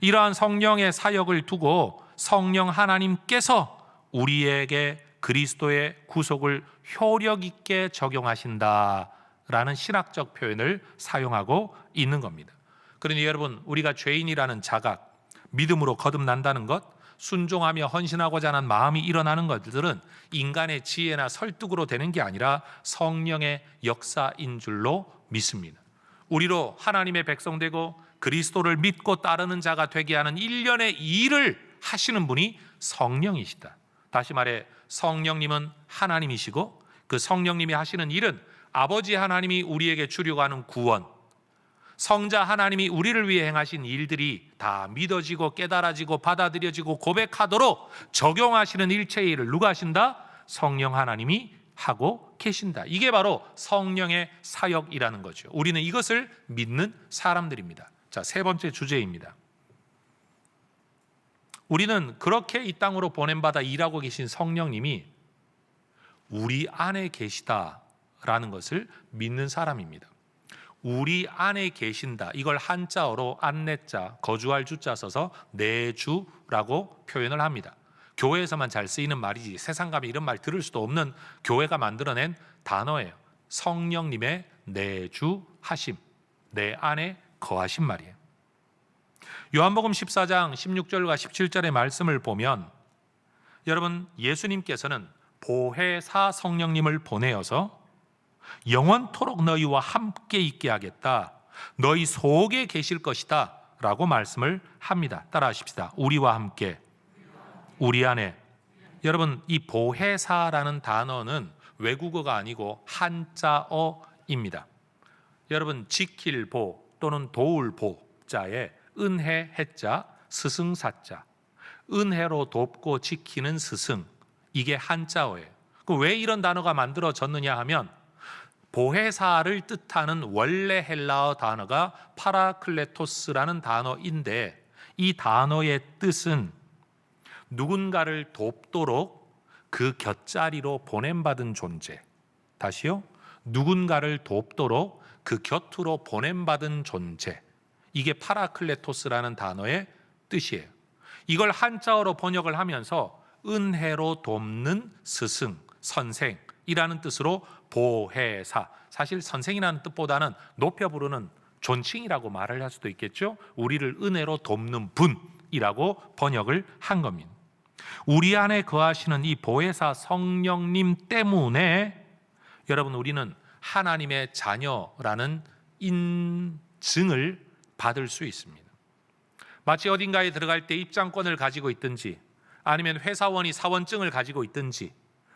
이러한 성령의 사역을 두고 성령 하나님께서 우리에게 그리스도의 구속을 효력 있게 적용하신다라는 신학적 표현을 사용하고 있는 겁니다. 그러니 여러분, 우리가 죄인이라는 자각, 믿음으로 거듭난다는 것, 순종하며 헌신하고자 하는 마음이 일어나는 것들은 인간의 지혜나 설득으로 되는 게 아니라 성령의 역사인 줄로 믿습니다. 우리로 하나님의 백성 되고 그리스도를 믿고 따르는 자가 되게 하는 일련의 일을 하시는 분이 성령이시다. 다시 말해 성령님은 하나님이시고 그 성령님이 하시는 일은 아버지 하나님이 우리에게 주려고 하는 구원, 성자 하나님이 우리를 위해 행하신 일들이 다 믿어지고 깨달아지고 받아들여지고 고백하도록 적용하시는 일체의 일을 누가 하신다? 성령 하나님이 하고 계신다. 이게 바로 성령의 사역이라는 거죠. 우리는 이것을 믿는 사람들입니다. 자, 세 번째 주제입니다. 우리는 그렇게 이 땅으로 보냄받아 일하고 계신 성령님이 우리 안에 계시다라는 것을 믿는 사람입니다. 우리 안에 계신다, 이걸 한자어로 안내자, 거주할 주자 써서 내주라고 표현을 합니다. 교회에서만 잘 쓰이는 말이지 세상 가면 이런 말 들을 수도 없는 교회가 만들어낸 단어예요. 성령님의 내주하심, 내 안에 거하신 말이에요. 요한복음 14장 16절과 17절의 말씀을 보면 여러분, 예수님께서는 보혜사 성령님을 보내어서 영원토록 너희와 함께 있게 하겠다, 너희 속에 계실 것이다 라고 말씀을 합니다. 따라하십시다. 우리와 함께, 우리 안에. 여러분, 이 보혜사라는 단어는 외국어가 아니고 한자어입니다. 여러분, 지킬 보 또는 도울 보자에 은혜 해자, 스승사자, 은혜로 돕고 지키는 스승, 이게 한자어예요. 왜 이런 단어가 만들어졌느냐 하면 보혜사를 뜻하는 원래 헬라어 단어가 파라클레토스라는 단어인데 이 단어의 뜻은 누군가를 돕도록 그 곁자리로 보냄받은 존재. 다시요. 누군가를 돕도록 그 곁으로 보냄받은 존재. 이게 파라클레토스라는 단어의 뜻이에요. 이걸 한자어로 번역을 하면서 은혜로 돕는 스승, 선생, 이라는 뜻으로 보혜사, 사실 선생이라는 뜻보다는 높여 부르는 존칭이라고 말을 할 수도 있겠죠. 우리를 은혜로 돕는 분이라고 번역을 한 겁니다. 우리 안에 거하시는 이 보혜사 성령님 때문에 여러분 우리는 하나님의 자녀라는 인증을 받을 수 있습니다. 마치 어딘가에 들어갈 때 입장권을 가지고 있든지 아니면 회사원이 사원증을 가지고 있든지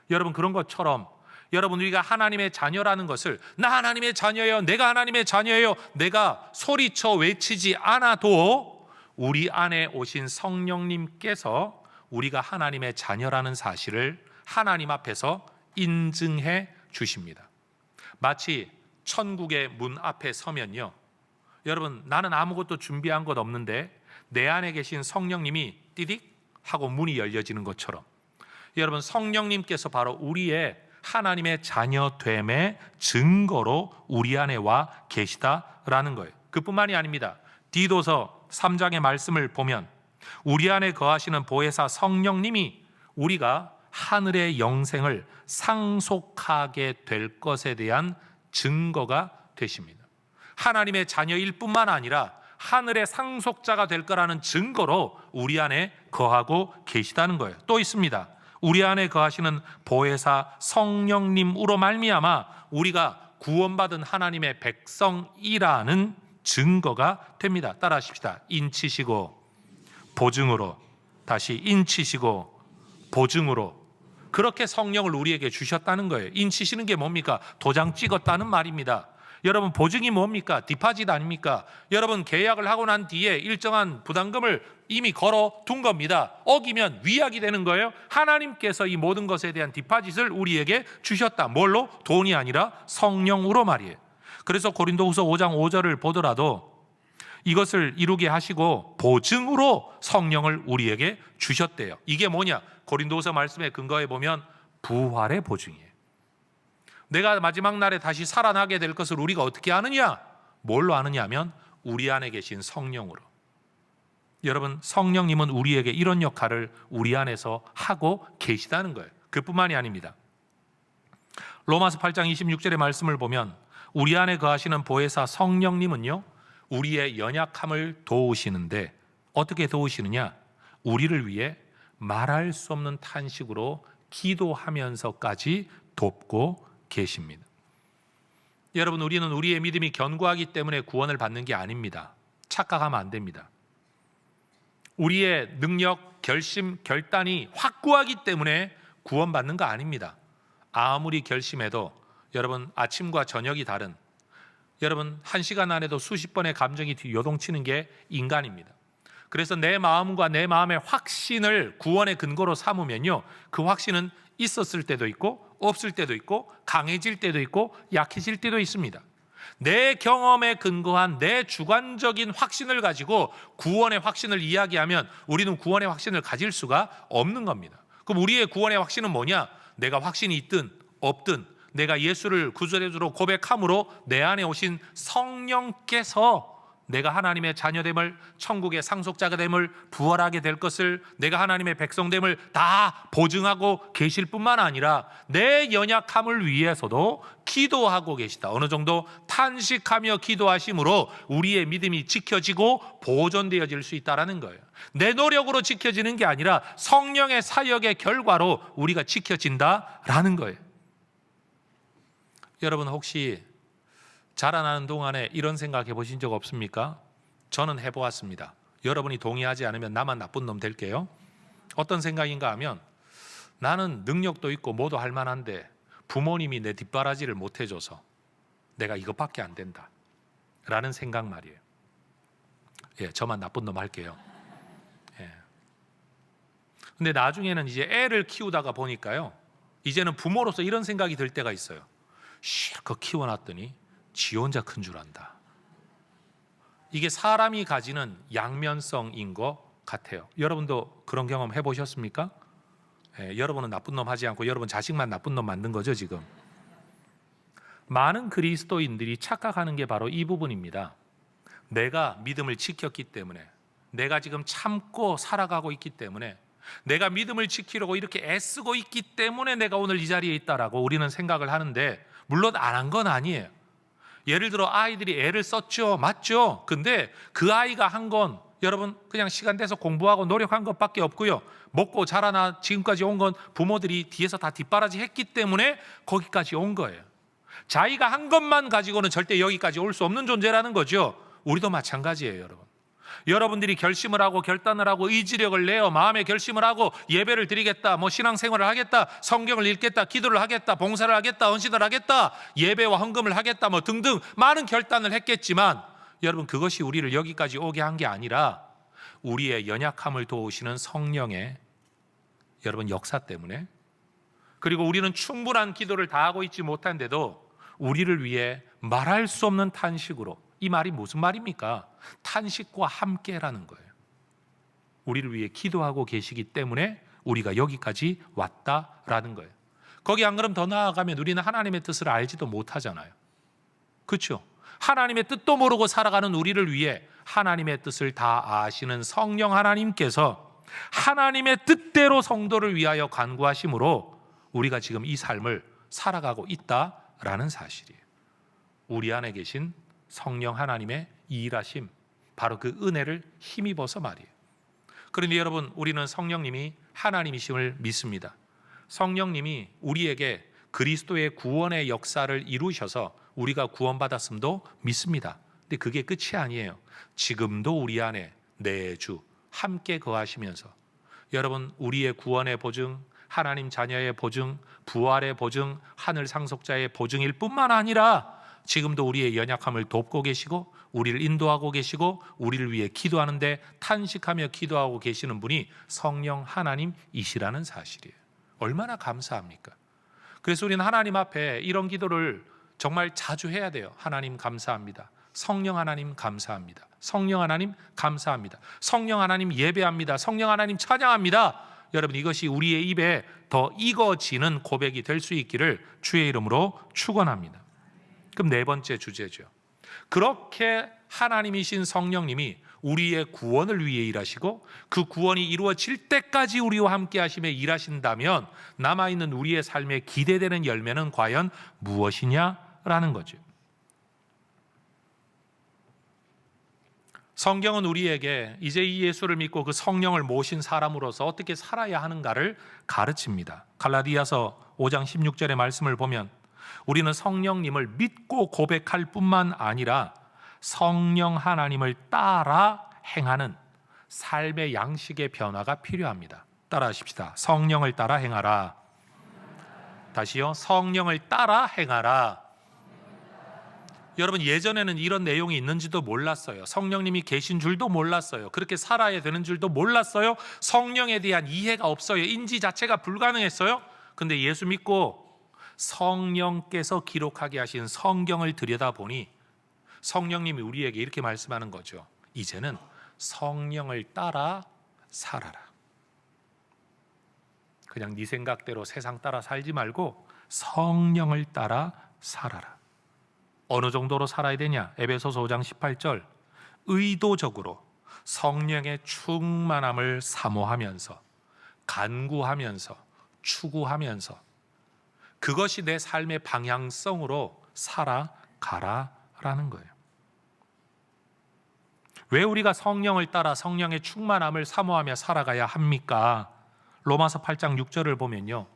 여러분 그런 것처럼 여러분 우리가 하나님의 자녀라는 것을 나 하나님의 자녀예요, 내가 하나님의 자녀예요, 내가 소리쳐 외치지 않아도 우리 안에 오신 성령님께서 우리가 하나님의 자녀라는 사실을 하나님 앞에서 인증해 주십니다. 마치 천국의 문 앞에 서면요, 여러분 나는 아무것도 준비한 것 없는데 내 안에 계신 성령님이 띠딕 하고 문이 열려지는 것처럼 여러분 성령님께서 바로 우리의 하나님의 자녀됨의 증거로 우리 안에 와 계시다라는 거예요. 그뿐만이 아닙니다. 디도서 3장의 말씀을 보면 우리 안에 거하시는 보혜사 성령님이 우리가 하늘의 영생을 상속하게 될 것에 대한 증거가 되십니다. 하나님의 자녀일 뿐만 아니라 하늘의 상속자가 될 거라는 증거로 우리 안에 거하고 계시다는 거예요. 또 있습니다. 우리 안에 거하시는 보혜사 성령님으로 말미암아 우리가 구원받은 하나님의 백성이라는 증거가 됩니다. 따라하십시다. 인치시고 보증으로, 다시 인치시고 보증으로. 그렇게 성령을 우리에게 주셨다는 거예요. 인치시는 게 뭡니까? 도장 찍었다는 말입니다. 여러분 보증이 뭡니까? 디파짓 아닙니까? 여러분 계약을 하고 난 뒤에 일정한 부담금을 이미 걸어 둔 겁니다. 어기면 위약이 되는 거예요. 하나님께서 이 모든 것에 대한 디파짓을 우리에게 주셨다. 뭘로? 돈이 아니라 성령으로 말이에요. 그래서 고린도후서 5장 5절을 보더라도 이것을 이루게 하시고 보증으로 성령을 우리에게 주셨대요. 이게 뭐냐? 고린도후서 말씀에 근거해 보면 부활의 보증이에요. 내가 마지막 날에 다시 살아나게 될 것을 우리가 어떻게 아느냐? 뭘로 아느냐 하면 우리 안에 계신 성령으로. 여러분 성령님은 우리에게 이런 역할을 우리 안에서 하고 계시다는 거예요. 그뿐만이 아닙니다. 로마서 8장 26절의 말씀을 보면 우리 안에 거하시는 보혜사 성령님은요 우리의 연약함을 도우시는데 어떻게 도우시느냐? 우리를 위해 말할 수 없는 탄식으로 기도하면서까지 돕고 계십니다. 여러분 우리는 우리의 믿음이 견고하기 때문에 구원을 받는 게 아닙니다. 착각하면 안 됩니다. 우리의 능력, 결심, 결단이 확고하기 때문에 구원받는 거 아닙니다. 아무리 결심해도 여러분 아침과 저녁이 다른, 여러분 1시간 안에도 수십 번의 감정이 요동치는 게 인간입니다. 그래서 내 마음과 내 마음의 확신을 구원의 근거로 삼으면요 그 확신은 있었을 때도 있고 없을 때도 있고 강해질 때도 있고 약해질 때도 있습니다. 내 경험에 근거한 내 주관적인 확신을 가지고 구원의 확신을 이야기하면 우리는 구원의 확신을 가질 수가 없는 겁니다. 그럼 우리의 구원의 확신은 뭐냐? 내가 확신이 있든 없든 내가 예수를 구주로 고백함으로 내 안에 오신 성령께서 내가 하나님의 자녀됨을, 천국의 상속자가 됨을, 부활하게 될 것을, 내가 하나님의 백성됨을 다 보증하고 계실 뿐만 아니라 내 연약함을 위해서도 기도하고 계시다. 어느 정도 탄식하며 기도하심으로 우리의 믿음이 지켜지고 보존되어질 수 있다는 거예요. 내 노력으로 지켜지는 게 아니라 성령의 사역의 결과로 우리가 지켜진다라는 거예요. 여러분 혹시 자라나는 동안에 이런 생각해 보신 적 없습니까? 저는 해보았습니다. 여러분이 동의하지 않으면 나만 나쁜 놈 될게요. 어떤 생각인가 하면 나는 능력도 있고 뭐도 할 만한데 부모님이 내 뒷바라지를 못 해줘서 내가 이것밖에 안 된다 라는 생각 말이에요. 예, 저만 나쁜 놈 할게요. 예. 근데 나중에는 이제 애를 키우다가 보니까요 이제는 부모로서 이런 생각이 들 때가 있어요. 실컷 키워놨더니 지 혼자 큰 줄 안다. 이게 사람이 가지는 양면성인 것 같아요. 여러분도 그런 경험 해보셨습니까? 여러분은 나쁜 놈 하지 않고 여러분 자식만 나쁜 놈 만든 거죠 지금. 많은 그리스도인들이 착각하는 게 바로 이 부분입니다. 내가 믿음을 지켰기 때문에, 내가 지금 참고 살아가고 있기 때문에 내가 믿음을 지키려고 이렇게 애쓰고 있기 때문에 내가 오늘 이 자리에 있다라고 우리는 생각을 하는데, 물론 안 한 건 아니에요. 예를 들어 아이들이 애를 썼죠. 맞죠? 근데 그 아이가 한 건 여러분 그냥 시간 돼서 공부하고 노력한 것밖에 없고요. 먹고 자라나 지금까지 온 건 부모들이 뒤에서 다 뒷바라지 했기 때문에 거기까지 온 거예요. 자기가 한 것만 가지고는 절대 여기까지 올 수 없는 존재라는 거죠. 우리도 마찬가지예요, 여러분. 여러분들이 결심을 하고 결단을 하고 의지력을 내어 마음의 결심을 하고 예배를 드리겠다, 뭐 신앙생활을 하겠다, 성경을 읽겠다, 기도를 하겠다, 봉사를 하겠다, 헌신을 하겠다, 예배와 헌금을 하겠다, 뭐 등등 많은 결단을 했겠지만, 여러분 그것이 우리를 여기까지 오게 한 게 아니라 우리의 연약함을 도우시는 성령의 여러분 역사 때문에, 그리고 우리는 충분한 기도를 다 하고 있지 못한데도 우리를 위해 말할 수 없는 탄식으로, 이 말이 무슨 말입니까? 탄식과 함께라는 거예요. 우리를 위해 기도하고 계시기 때문에 우리가 여기까지 왔다라는 거예요. 거기 안 그럼 더 나아가면 우리는 하나님의 뜻을 알지도 못하잖아요. 그렇죠? 하나님의 뜻도 모르고 살아가는 우리를 위해 하나님의 뜻을 다 아시는 성령 하나님께서 하나님의 뜻대로 성도를 위하여 간구하심으로 우리가 지금 이 삶을 살아가고 있다라는 사실이에요. 우리 안에 계신 성령 하나님의 일하심, 바로 그 은혜를 힘입어서 말이에요. 그런데 여러분, 우리는 성령님이 하나님이심을 믿습니다. 성령님이 우리에게 그리스도의 구원의 역사를 이루셔서 우리가 구원받았음도 믿습니다. 근데 그게 끝이 아니에요. 지금도 우리 안에 내주 함께 거하시면서 여러분, 우리의 구원의 보증, 하나님 자녀의 보증, 부활의 보증, 하늘 상속자의 보증일 뿐만 아니라 지금도 우리의 연약함을 돕고 계시고 우리를 인도하고 계시고 우리를 위해 기도하는데 탄식하며 기도하고 계시는 분이 성령 하나님이시라는 사실이에요. 얼마나 감사합니까? 그래서 우리는 하나님 앞에 이런 기도를 정말 자주 해야 돼요. 하나님 감사합니다. 성령 하나님 감사합니다. 성령 하나님 감사합니다. 성령 하나님 예배합니다. 성령 하나님 찬양합니다. 여러분, 이것이 우리의 입에 더 익어지는 고백이 될 수 있기를 주의 이름으로 축원합니다. 그럼 네 번째 주제죠. 그렇게 하나님이신 성령님이 우리의 구원을 위해 일하시고 그 구원이 이루어질 때까지 우리와 함께 하시며 일하신다면 남아있는 우리의 삶에 기대되는 열매는 과연 무엇이냐라는 거죠. 성경은 우리에게 이제 이 예수를 믿고 그 성령을 모신 사람으로서 어떻게 살아야 하는가를 가르칩니다. 갈라디아서 5장 16절의 말씀을 보면 우리는 성령님을 믿고 고백할 뿐만 아니라 성령 하나님을 따라 행하는 삶의 양식의 변화가 필요합니다. 따라 하십시다. 성령을 따라 행하라. 다시요. 성령을 따라 행하라. 여러분, 예전에는 이런 내용이 있는지도 몰랐어요. 성령님이 계신 줄도 몰랐어요. 그렇게 살아야 되는 줄도 몰랐어요. 성령에 대한 이해가 없어요. 인지 자체가 불가능했어요. 근데 예수 믿고 성령께서 기록하게 하신 성경을 들여다보니 성령님이 우리에게 이렇게 말씀하는 거죠. 이제는 성령을 따라 살아라. 그냥 네 생각대로 세상 따라 살지 말고 성령을 따라 살아라. 어느 정도로 살아야 되냐? 에베소서 5장 18절, 의도적으로 성령의 충만함을 사모하면서 간구하면서 추구하면서 그것이 내 삶의 방향성으로 살아가라라는 거예요. 왜 우리가 성령을 따라 성령의 충만함을 사모하며 살아가야 합니까? 로마서 8장 6절을 보면요,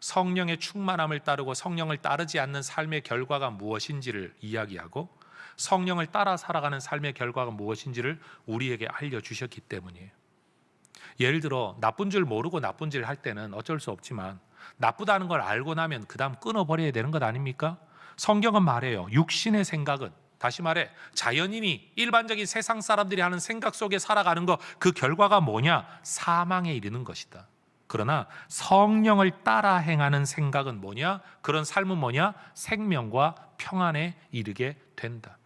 성령의 충만함을 따르고 성령을 따르지 않는 삶의 결과가 무엇인지를 이야기하고 성령을 따라 살아가는 삶의 결과가 무엇인지를 우리에게 알려주셨기 때문이에요. 예를 들어 나쁜 줄 모르고 나쁜 짓을 할 때는 어쩔 수 없지만 나쁘다는 걸 알고 나면 그 다음 끊어버려야 되는 것 아닙니까? 성경은 말해요. 육신의 생각은, 다시 말해 자연인이 일반적인 세상 사람들이 하는 생각 속에 살아가는 것, 그 결과가 뭐냐? 사망에 이르는 것이다. 그러나 성령을 따라 행하는 생각은 뭐냐? 그런 삶은 뭐냐? 생명과 평안에 이르게 된다.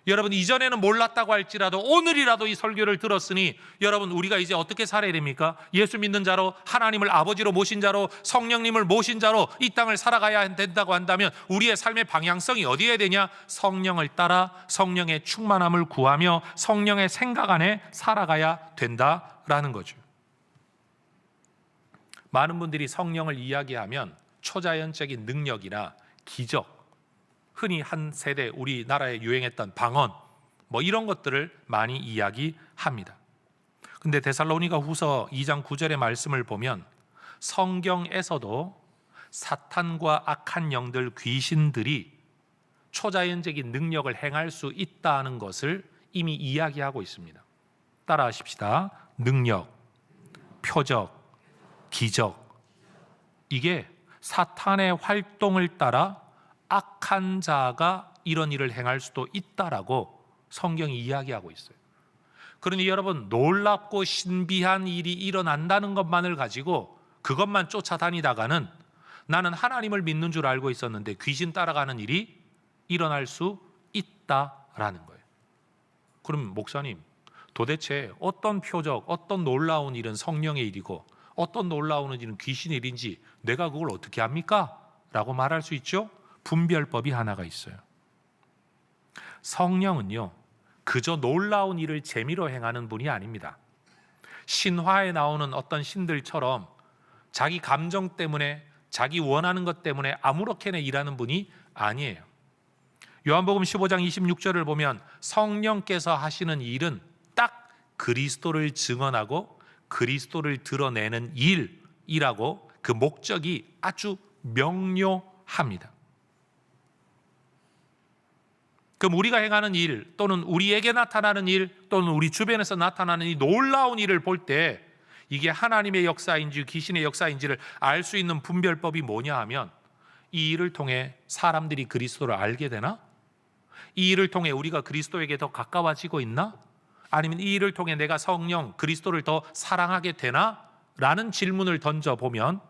여러분, 이전에는 몰랐다고 할지라도 오늘이라도 이 설교를 들었으니 여러분, 우리가 이제 어떻게 살아야 됩니까? 예수 믿는 자로, 하나님을 아버지로 모신 자로, 성령님을 모신 자로 이 땅을 살아가야 된다고 한다면 우리의 삶의 방향성이 어디에 되냐? 성령을 따라 성령의 충만함을 구하며 성령의 생각 안에 살아가야 된다라는 거죠. 많은 분들이 성령을 이야기하면 초자연적인 능력이나 기적, 흔히 한 세대 우리나라에 유행했던 방언 뭐 이런 것들을 많이 이야기합니다. 근데 데살로니가 후서 2장 9절의 말씀을 보면 성경에서도 사탄과 악한 영들, 귀신들이 초자연적인 능력을 행할 수 있다는 것을 이미 이야기하고 있습니다. 따라하십시다. 능력, 표적, 기적, 이게 사탄의 활동을 따라 악한 자가 이런 일을 행할 수도 있다라고 성경이 이야기하고 있어요. 그러니 여러분, 놀랍고 신비한 일이 일어난다는 것만을 가지고 그것만 쫓아다니다가는 나는 하나님을 믿는 줄 알고 있었는데 귀신 따라가는 일이 일어날 수 있다라는 거예요. 그럼 목사님, 도대체 어떤 표적, 어떤 놀라운 일은 성령의 일이고 어떤 놀라운 일은 귀신의 일인지 내가 그걸 어떻게 합니까? 라고 말할 수 있죠. 분별법이 하나가 있어요. 성령은요, 그저 놀라운 일을 재미로 행하는 분이 아닙니다. 신화에 나오는 어떤 신들처럼 자기 감정 때문에, 자기 원하는 것 때문에 아무렇게나 일하는 분이 아니에요. 요한복음 15장 26절을 보면 성령께서 하시는 일은 딱 그리스도를 증언하고 그리스도를 드러내는 일이라고 그 목적이 아주 명료합니다. 그럼 우리가 행하는 일, 또는 우리에게 나타나는 일, 또는 우리 주변에서 나타나는 이 놀라운 일을 볼 때 이게 하나님의 역사인지 귀신의 역사인지를 알 수 있는 분별법이 뭐냐 하면, 이 일을 통해 사람들이 그리스도를 알게 되나? 이 일을 통해 우리가 그리스도에게 더 가까워지고 있나? 아니면 이 일을 통해 내가 성령, 그리스도를 더 사랑하게 되나? 라는 질문을 던져보면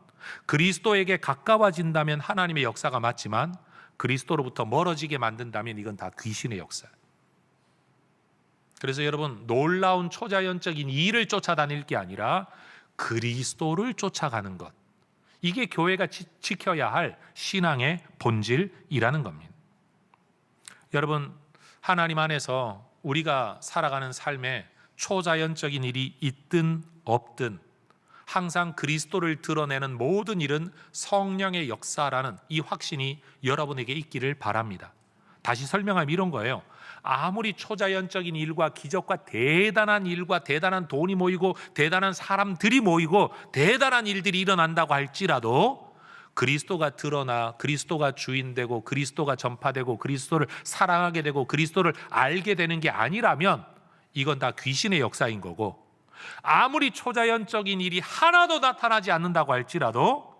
그리스도에게 가까워진다면 하나님의 역사가 맞지만 그리스도로부터 멀어지게 만든다면 이건 다 귀신의 역사예요. 그래서 여러분, 놀라운 초자연적인 일을 쫓아다닐 게 아니라 그리스도를 쫓아가는 것, 이게 교회가 지켜야 할 신앙의 본질이라는 겁니다. 여러분, 하나님 안에서 우리가 살아가는 삶에 초자연적인 일이 있든 없든 항상 그리스도를 드러내는 모든 일은 성령의 역사라는 이 확신이 여러분에게 있기를 바랍니다. 다시 설명하면 이런 거예요. 아무리 초자연적인 일과 기적과 대단한 일과 대단한 돈이 모이고 대단한 사람들이 모이고 대단한 일들이 일어난다고 할지라도 그리스도가 드러나 그리스도가 주인되고 그리스도가 전파되고 그리스도를 사랑하게 되고 그리스도를 알게 되는 게 아니라면 이건 다 귀신의 역사인 거고, 아무리 초자연적인 일이 하나도 나타나지 않는다고 할지라도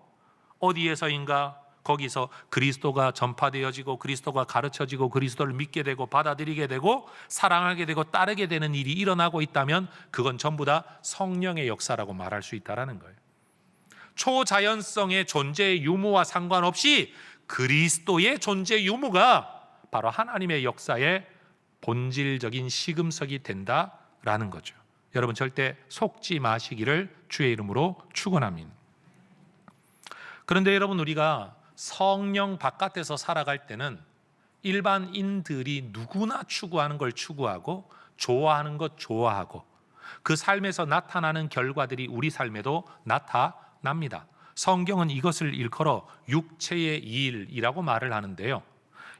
어디에서인가 거기서 그리스도가 전파되어지고 그리스도가 가르쳐지고 그리스도를 믿게 되고 받아들이게 되고 사랑하게 되고 따르게 되는 일이 일어나고 있다면 그건 전부 다 성령의 역사라고 말할 수 있다는 거예요. 초자연성의 존재의 유무와 상관없이 그리스도의 존재 유무가 바로 하나님의 역사의 본질적인 시금석이 된다라는 거죠. 여러분, 절대 속지 마시기를 주의 이름으로 축원합니다. 그런데 여러분, 우리가 성령 바깥에서 살아갈 때는 일반인들이 누구나 추구하는 걸 추구하고 좋아하는 것 좋아하고 그 삶에서 나타나는 결과들이 우리 삶에도 나타납니다. 성경은 이것을 일컬어 육체의 일이라고 말을 하는데요.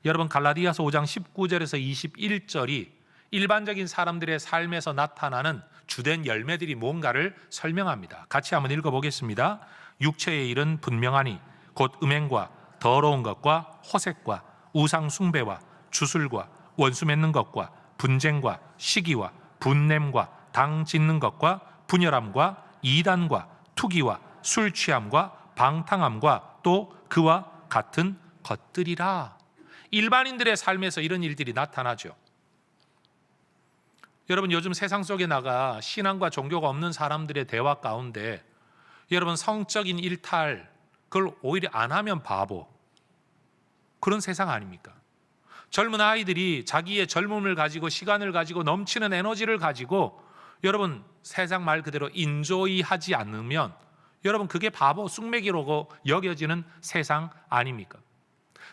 여러분, 갈라디아서 5장 19절에서 21절이 일반적인 사람들의 삶에서 나타나는 주된 열매들이 뭔가를 설명합니다. 같이 한번 읽어보겠습니다. 육체의 일은 분명하니 곧 음행과 더러운 것과 호색과 우상 숭배와 주술과 원수 맺는 것과 분쟁과 시기와 분냄과 당 짓는 것과 분열함과 이단과 투기와 술 취함과 방탕함과 또 그와 같은 것들이라. 일반인들의 삶에서 이런 일들이 나타나죠. 여러분, 요즘 세상 속에 나가 신앙과 종교가 없는 사람들의 대화 가운데 여러분, 성적인 일탈, 그걸 오히려 안 하면 바보, 그런 세상 아닙니까? 젊은 아이들이 자기의 젊음을 가지고 시간을 가지고 넘치는 에너지를 가지고 여러분, 세상 말 그대로 인조이 하지 않으면 여러분, 그게 바보 쑥맥이라고 여겨지는 세상 아닙니까?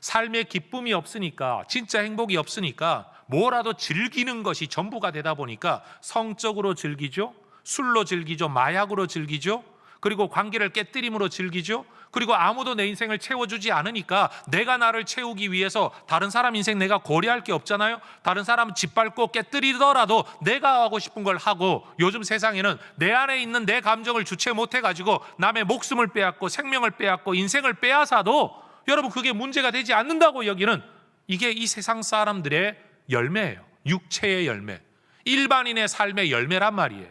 삶에 기쁨이 없으니까, 진짜 행복이 없으니까 뭐라도 즐기는 것이 전부가 되다 보니까 성적으로 즐기죠, 술로 즐기죠, 마약으로 즐기죠. 그리고 관계를 깨뜨림으로 즐기죠. 그리고 아무도 내 인생을 채워주지 않으니까 내가 나를 채우기 위해서 다른 사람 인생 내가 고려할 게 없잖아요. 다른 사람 짓밟고 깨뜨리더라도 내가 하고 싶은 걸 하고, 요즘 세상에는 내 안에 있는 내 감정을 주체 못해가지고 남의 목숨을 빼앗고 생명을 빼앗고 인생을 빼앗아도 여러분 그게 문제가 되지 않는다고 여기는, 이게 이 세상 사람들의 열매예요. 육체의 열매, 일반인의 삶의 열매란 말이에요.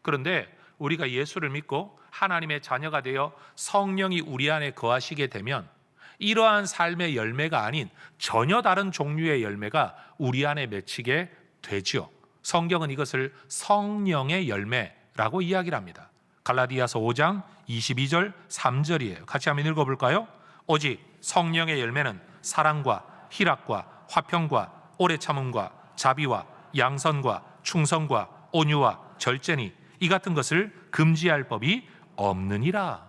그런데 우리가 예수를 믿고 하나님의 자녀가 되어 성령이 우리 안에 거하시게 되면 이러한 삶의 열매가 아닌 전혀 다른 종류의 열매가 우리 안에 맺히게 되죠. 성경은 이것을 성령의 열매라고 이야기를 합니다. 갈라디아서 5장 22절 3절이에요. 같이 한번 읽어볼까요? 오직 성령의 열매는 사랑과 희락과 화평과 오래 참음과 자비와 양선과 충성과 온유와 절제니 이 같은 것을 금지할 법이 없느니라.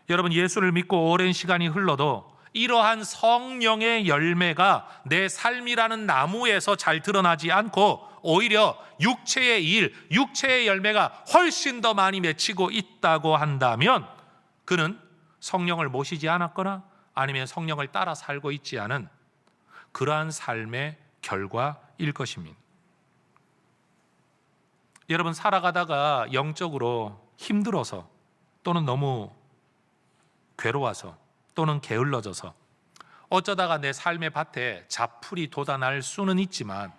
여러분, 예수를 믿고 오랜 시간이 흘러도 이러한 성령의 열매가 내 삶이라는 나무에서 잘 드러나지 않고 오히려 육체의 일, 육체의 열매가 훨씬 더 많이 맺히고 있다고 한다면 그는 성령을 모시지 않았거나 아니면 성령을 따라 살고 있지 않은 그러한 삶의 결과일 것입니다. 여러분, 살아가다가 영적으로 힘들어서 또는 너무 괴로워서 또는 게을러져서 어쩌다가 내 삶의 밭에 잡풀이 돋아날 수는 있지만,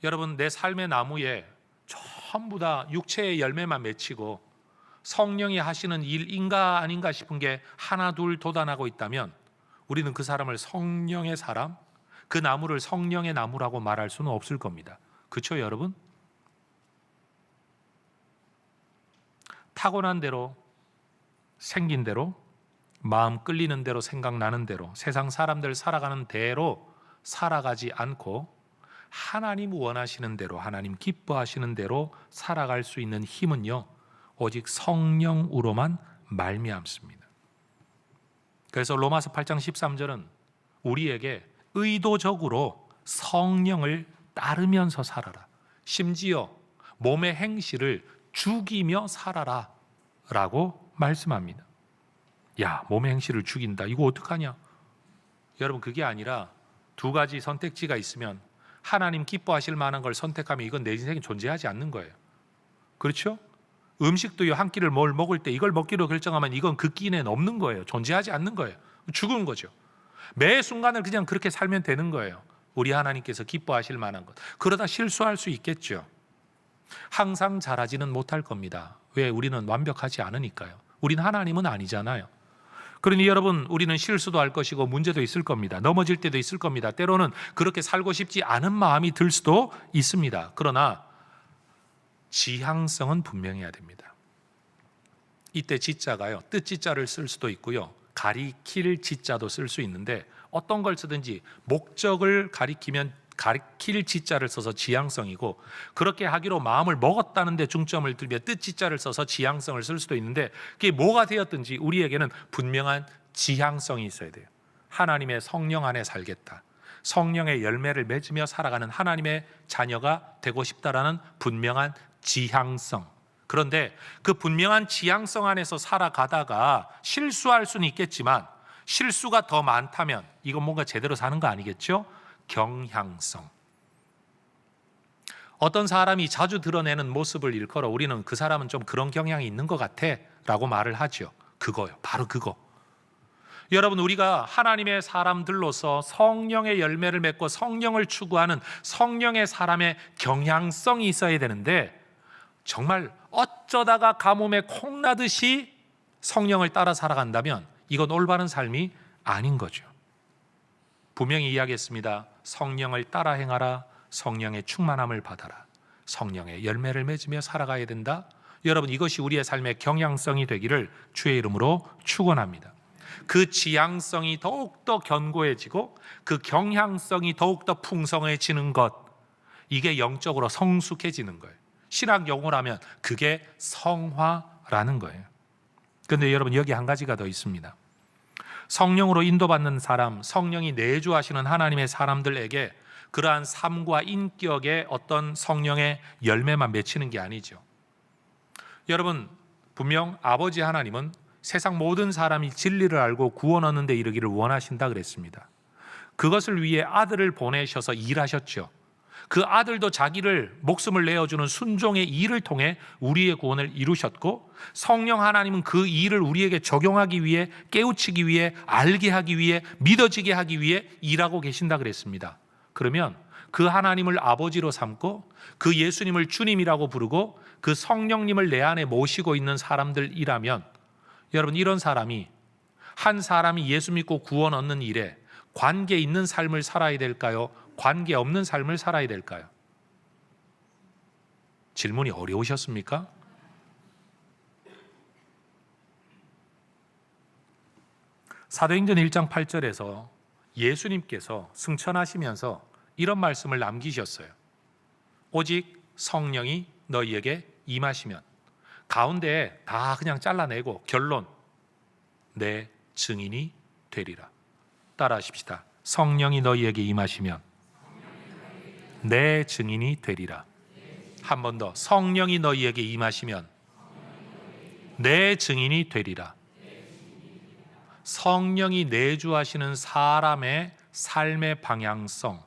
여러분, 내 삶의 나무에 전부 다 육체의 열매만 맺히고 성령이 하시는 일인가 아닌가 싶은 게 하나 둘 돋아나고 있다면 우리는 그 사람을 성령의 사람, 그 나무를 성령의 나무라고 말할 수는 없을 겁니다. 그렇죠, 여러분? 타고난 대로, 생긴 대로, 마음 끌리는 대로, 생각나는 대로, 세상 사람들 살아가는 대로 살아가지 않고 하나님 원하시는 대로, 하나님 기뻐하시는 대로 살아갈 수 있는 힘은요, 오직 성령으로만 말미암습니다. 그래서 로마서 8장 13절은 우리에게 의도적으로 성령을 따르면서 살아라, 심지어 몸의 행실을 죽이며 살아라 라고 말씀합니다. 야, 몸의 행실을 죽인다, 이거 어떡하냐? 여러분, 그게 아니라 두 가지 선택지가 있으면 하나님 기뻐하실 만한 걸 선택하면 이건 내 인생에 존재하지 않는 거예요. 그렇죠? 음식도요, 한 끼를 뭘 먹을 때 이걸 먹기로 결정하면 이건 그 끼 내는 없는 거예요. 존재하지 않는 거예요. 죽은 거죠. 매 순간을 그냥 그렇게 살면 되는 거예요. 우리 하나님께서 기뻐하실 만한 것. 그러다 실수할 수 있겠죠. 항상 잘하지는 못할 겁니다. 왜? 우리는 완벽하지 않으니까요. 우린 하나님은 아니잖아요. 그러니 여러분, 우리는 실수도 할 것이고 문제도 있을 겁니다. 넘어질 때도 있을 겁니다. 때로는 그렇게 살고 싶지 않은 마음이 들 수도 있습니다. 그러나 지향성은 분명해야 됩니다. 이때 지자가요, 뜻지자를 쓸 수도 있고요, 가리킬 지자도 쓸 수 있는데 어떤 걸 쓰든지 목적을 가리키면 가리킬 지자를 써서 지향성이고, 그렇게 하기로 마음을 먹었다는 데 중점을 두며 뜻지자를 써서 지향성을 쓸 수도 있는데, 그게 뭐가 되었든지 우리에게는 분명한 지향성이 있어야 돼요. 하나님의 성령 안에 살겠다, 성령의 열매를 맺으며 살아가는 하나님의 자녀가 되고 싶다라는 분명한 지향성. 그런데 그 분명한 지향성 안에서 살아가다가 실수할 수는 있겠지만, 실수가 더 많다면 이건 뭔가 제대로 사는 거 아니겠죠? 경향성. 어떤 사람이 자주 드러내는 모습을 일컬어 우리는 그 사람은 좀 그런 경향이 있는 것 같아 라고 말을 하죠. 그거요, 바로 그거. 여러분, 우리가 하나님의 사람들로서 성령의 열매를 맺고 성령을 추구하는 성령의 사람의 경향성이 있어야 되는데, 정말 어쩌다가 가뭄에 콩나듯이 성령을 따라 살아간다면 이건 올바른 삶이 아닌 거죠. 분명히 이야기했습니다. 성령을 따라 행하라, 성령의 충만함을 받아라, 성령의 열매를 맺으며 살아가야 된다. 여러분, 이것이 우리의 삶의 경향성이 되기를 주의 이름으로 축원합니다. 그 지향성이 더욱더 견고해지고 그 경향성이 더욱더 풍성해지는 것, 이게 영적으로 성숙해지는 거예요. 신학 용어로 하면 그게 성화라는 거예요. 그런데 여러분, 여기 한 가지가 더 있습니다. 성령으로 인도받는 사람, 성령이 내주하시는 하나님의 사람들에게 그러한 삶과 인격의 어떤 성령의 열매만 맺히는 게 아니죠. 여러분, 분명 아버지 하나님은 세상 모든 사람이 진리를 알고 구원 얻는 데 이르기를 원하신다 그랬습니다. 그것을 위해 아들을 보내셔서 일하셨죠. 그 아들도 자기를 목숨을 내어주는 순종의 일을 통해 우리의 구원을 이루셨고, 성령 하나님은 그 일을 우리에게 적용하기 위해, 깨우치기 위해, 알게 하기 위해, 믿어지게 하기 위해 일하고 계신다 그랬습니다. 그러면 그 하나님을 아버지로 삼고 그 예수님을 주님이라고 부르고 그 성령님을 내 안에 모시고 있는 사람들이라면, 여러분, 이런 사람이 한 사람이 예수 믿고 구원 얻는 일에 관계 있는 삶을 살아야 될까요? 관계 없는 삶을 살아야 될까요? 질문이 어려우셨습니까? 사도행전 1장 8절에서 예수님께서 승천하시면서 이런 말씀을 남기셨어요. 오직 성령이 너희에게 임하시면, 가운데에 다 그냥 잘라내고 결론, 내 증인이 되리라. 따라하십시다. 성령이 너희에게 임하시면 내 증인이 되리라. 한 번 더. 성령이 너희에게 임하시면 내 증인이 되리라. 성령이 내주하시는 사람의 삶의 방향성,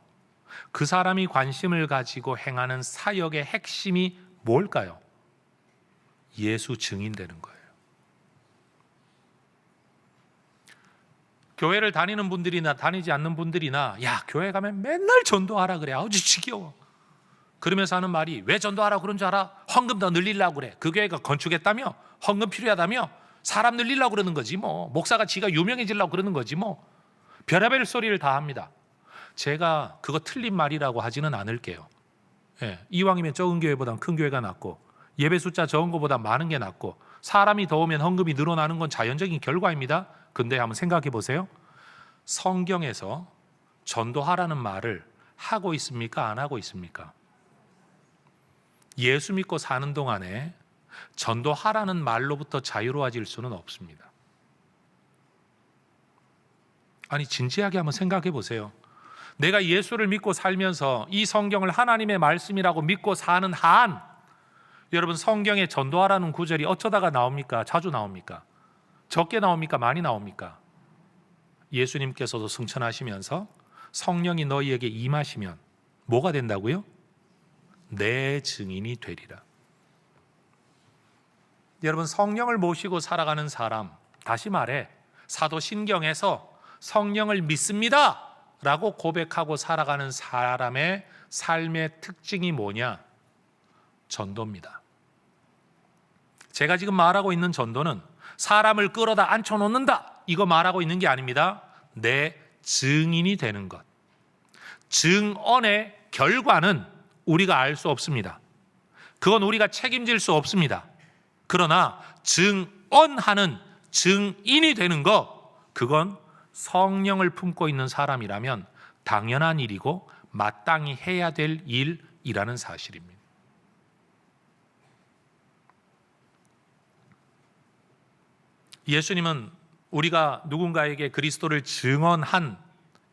그 사람이 관심을 가지고 행하는 사역의 핵심이 뭘까요? 예수 증인되는 거예요. 교회를 다니는 분들이나 다니지 않는 분들이나, 야, 교회 가면 맨날 전도하라 그래. 아주 지겨워. 그러면서 하는 말이, 왜 전도하라 그런 줄 알아? 헌금 더 늘리려고 그래. 그 교회가 건축했다며? 헌금 필요하다며? 사람 늘리려고 그러는 거지 뭐. 목사가 지가 유명해지려고 그러는 거지 뭐. 별의별 소리를 다 합니다. 제가 그거 틀린 말이라고 하지는 않을게요. 이왕이면 적은 교회보단 큰 교회가 낫고, 예배 숫자 적은 것보다 많은 게 낫고, 사람이 더 오면 헌금이 늘어나는 건 자연적인 결과입니다. 근데 한번 생각해 보세요. 성경에서 전도하라는 말을 하고 있습니까? 안 하고 있습니까? 예수 믿고 사는 동안에 전도하라는 말로부터 자유로워질 수는 없습니다. 아니, 진지하게 한번 생각해 보세요. 내가 예수를 믿고 살면서 이 성경을 하나님의 말씀이라고 믿고 사는 한, 여러분, 성경에 전도하라는 구절이 어쩌다가 나옵니까? 자주 나옵니까? 적게 나옵니까? 많이 나옵니까? 예수님께서도 승천하시면서 성령이 너희에게 임하시면 뭐가 된다고요? 내 증인이 되리라. 여러분, 성령을 모시고 살아가는 사람, 다시 말해 사도신경에서 성령을 믿습니다 라고 고백하고 살아가는 사람의 삶의 특징이 뭐냐? 전도입니다. 제가 지금 말하고 있는 전도는 사람을 끌어다 앉혀놓는다, 이거 말하고 있는 게 아닙니다. 내 증인이 되는 것. 증언의 결과는 우리가 알 수 없습니다. 그건 우리가 책임질 수 없습니다. 그러나 증언하는 증인이 되는 것, 그건 성령을 품고 있는 사람이라면 당연한 일이고 마땅히 해야 될 일이라는 사실입니다. 예수님은 우리가 누군가에게 그리스도를 증언한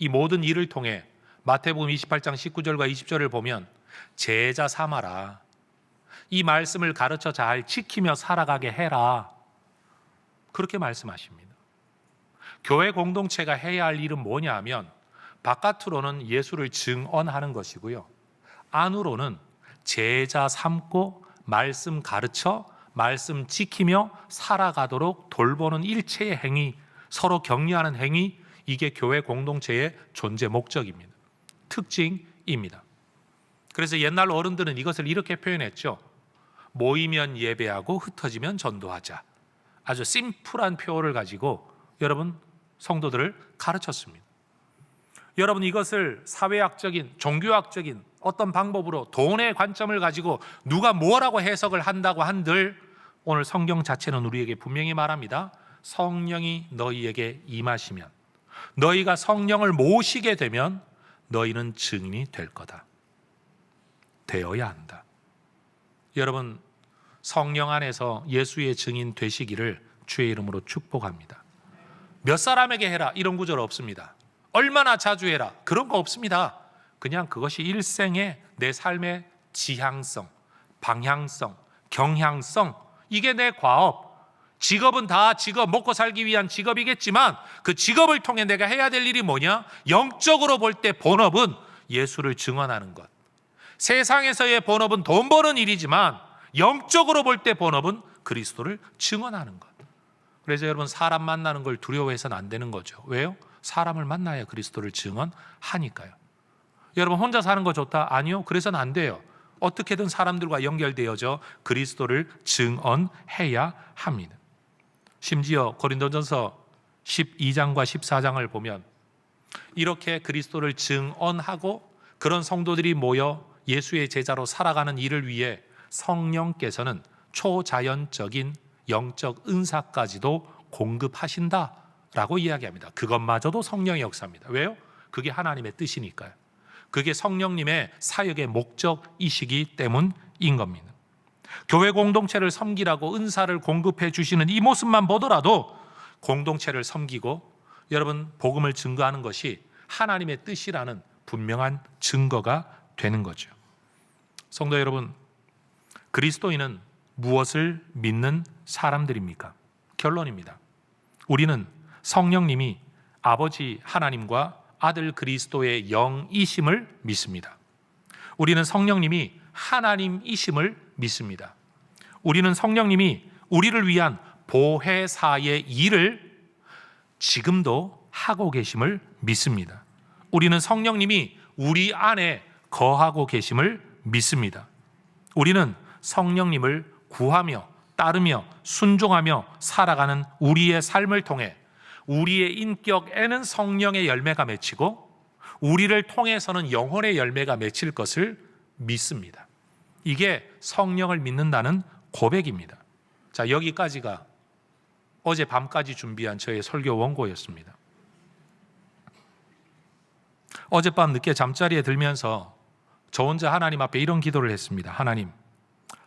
이 모든 일을 통해 마태복음 28장 19절과 20절을 보면 제자 삼아라, 이 말씀을 가르쳐 잘 지키며 살아가게 해라, 그렇게 말씀하십니다. 교회 공동체가 해야 할 일은 뭐냐 하면, 바깥으로는 예수를 증언하는 것이고요, 안으로는 제자 삼고 말씀 가르쳐 말씀 지키며 살아가도록 돌보는 일체의 행위, 서로 격려하는 행위, 이게 교회 공동체의 존재 목적입니다. 특징입니다. 그래서 옛날 어른들은 이것을 이렇게 표현했죠. 모이면 예배하고 흩어지면 전도하자. 아주 심플한 표어를 가지고 여러분, 성도들을 가르쳤습니다. 여러분, 이것을 사회학적인, 종교학적인 어떤 방법으로 돈의 관점을 가지고 누가 뭐라고 해석을 한다고 한들, 오늘 성경 자체는 우리에게 분명히 말합니다. 성령이 너희에게 임하시면, 너희가 성령을 모시게 되면 너희는 증인이 될 거다. 되어야 한다. 여러분, 성령 안에서 예수의 증인 되시기를 주의 이름으로 축복합니다. 몇 사람에게 해라 이런 구절 없습니다. 얼마나 자주 해라 그런 거 없습니다. 그냥 그것이 일생의 내 삶의 지향성, 방향성, 경향성, 이게 내 과업, 직업은 다 직업, 먹고 살기 위한 직업이겠지만 그 직업을 통해 내가 해야 될 일이 뭐냐? 영적으로 볼 때 본업은 예수를 증언하는 것. 세상에서의 본업은 돈 버는 일이지만 영적으로 볼 때 본업은 그리스도를 증언하는 것. 그래서 여러분, 사람 만나는 걸 두려워해서는 안 되는 거죠. 왜요? 사람을 만나야 그리스도를 증언하니까요. 여러분, 혼자 사는 거 좋다? 아니요. 그래서는 안 돼요. 어떻게든 사람들과 연결되어져 그리스도를 증언해야 합니다. 심지어 고린도전서 12장과 14장을 보면 이렇게 그리스도를 증언하고 그런 성도들이 모여 예수의 제자로 살아가는 일을 위해 성령께서는 초자연적인 영적 은사까지도 공급하신다라고 이야기합니다. 그것마저도 성령의 역사입니다. 왜요? 그게 하나님의 뜻이니까요. 그게 성령님의 사역의 목적이시기 때문인 겁니다. 교회 공동체를 섬기라고 은사를 공급해 주시는 이 모습만 보더라도 공동체를 섬기고 여러분, 복음을 증거하는 것이 하나님의 뜻이라는 분명한 증거가 되는 거죠. 성도 여러분, 그리스도인은 무엇을 믿는 사람들입니까? 결론입니다. 우리는 성령님이 아버지 하나님과 아들 그리스도의 영이심을 믿습니다. 우리는 성령님이 하나님이심을 믿습니다. 우리는 성령님이 우리를 위한 보혜사의 일을 지금도 하고 계심을 믿습니다. 우리는 성령님이 우리 안에 거하고 계심을 믿습니다. 우리는 성령님을 구하며 따르며 순종하며 살아가는 우리의 삶을 통해 우리의 인격에는 성령의 열매가 맺히고 우리를 통해서는 영혼의 열매가 맺힐 것을 믿습니다. 이게 성령을 믿는다는 고백입니다. 자, 여기까지가 어제 밤까지 준비한 저의 설교 원고였습니다. 어젯밤 늦게 잠자리에 들면서 저 혼자 하나님 앞에 이런 기도를 했습니다. 하나님,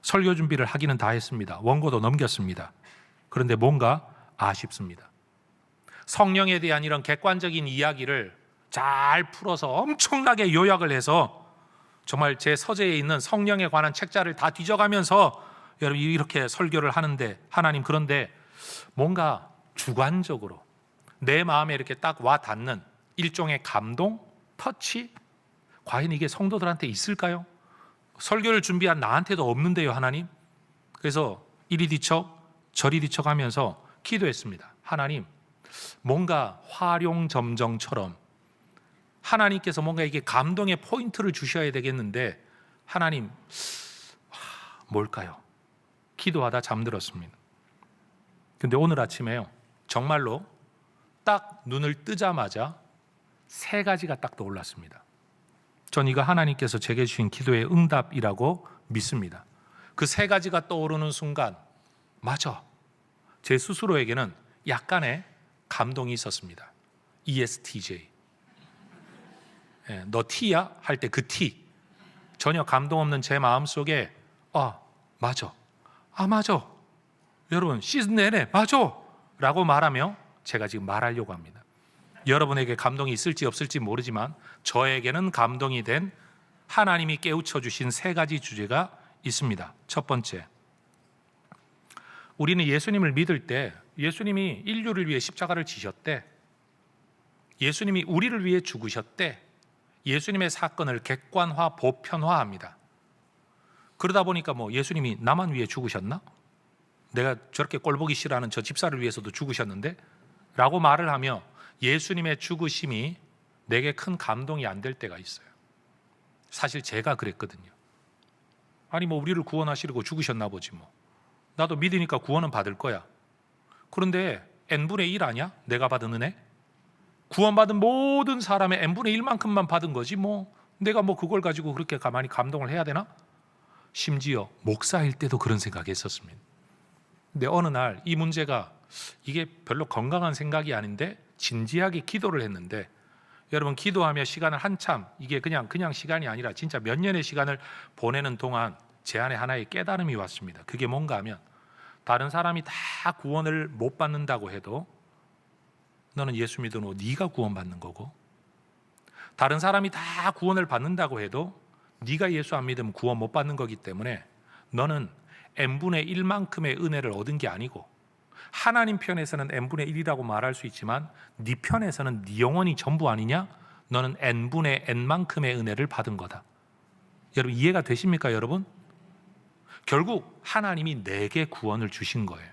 설교 준비를 하기는 다 했습니다. 원고도 넘겼습니다. 그런데 뭔가 아쉽습니다. 성령에 대한 이런 객관적인 이야기를 잘 풀어서 엄청나게 요약을 해서 정말 제 서재에 있는 성령에 관한 책자를 다 뒤져가면서 여러분 이렇게 설교를 하는데, 하나님, 그런데 뭔가 주관적으로 내 마음에 이렇게 딱 와 닿는 일종의 감동, 터치, 과연 이게 성도들한테 있을까요? 설교를 준비한 나한테도 없는데요, 하나님. 그래서 이리 뒤척 저리 뒤척하면서 기도했습니다. 하나님, 뭔가 화룡점정처럼 하나님께서 뭔가 이게 감동의 포인트를 주셔야 되겠는데, 하나님, 뭘까요? 기도하다 잠들었습니다. 근데 오늘 아침에요, 정말로 딱 눈을 뜨자마자 세 가지가 딱 떠올랐습니다. 전 이거 하나님께서 제게 주신 기도의 응답이라고 믿습니다. 그 세 가지가 떠오르는 순간, 맞아, 제 스스로에게는 약간의 감동이 있었습니다. ESTJ. 너 T야? 할 때 그 T. 전혀 감동 없는 제 마음속에 맞아. 맞아. 여러분, 시즌 내내 맞아 라고 말하며 제가 지금 말하려고 합니다. 여러분에게 감동이 있을지 없을지 모르지만 저에게는 감동이 된 하나님이 깨우쳐 주신 세 가지 주제가 있습니다. 첫 번째, 우리는 예수님을 믿을 때 예수님이 인류를 위해 십자가를 지셨대. 예수님이 우리를 위해 죽으셨대. 예수님의 사건을 객관화, 보편화합니다. 그러다 보니까 예수님이 나만 위해 죽으셨나? 내가 저렇게 꼴보기 싫어하는 저 집사를 위해서도 죽으셨는데? 라고 말을 하며 예수님의 죽으심이 내게 큰 감동이 안 될 때가 있어요. 사실 제가 그랬거든요. 아니 우리를 구원하시려고 죽으셨나 보지 나도 믿으니까 구원은 받을 거야. 그런데 n분의 1 아니야? 내가 받은 은혜? 구원받은 모든 사람의 n분의 1만큼만 받은 거지 내가 그걸 가지고 그렇게 가만히 감동을 해야 되나? 심지어 목사일 때도 그런 생각했었습니다. 근데 어느 날 이 문제가 이게 별로 건강한 생각이 아닌데 진지하게 기도를 했는데, 여러분 기도하며 시간을 한참, 이게 그냥 시간이 아니라 진짜 몇 년의 시간을 보내는 동안 제 안에 하나의 깨달음이 왔습니다. 그게 뭔가 하면, 다른 사람이 다 구원을 못 받는다고 해도 너는 예수 믿으면 네가 구원받는 거고, 다른 사람이 다 구원을 받는다고 해도 네가 예수 안 믿으면 구원 못 받는 거기 때문에 너는 n분의 1만큼의 은혜를 얻은 게 아니고 하나님 편에서는 n분의 1이라고 말할 수 있지만 네 편에서는 네 영혼이 전부 아니냐? 너는 n분의 n만큼의 은혜를 받은 거다. 여러분 이해가 되십니까 여러분? 결국 하나님이 내게 구원을 주신 거예요.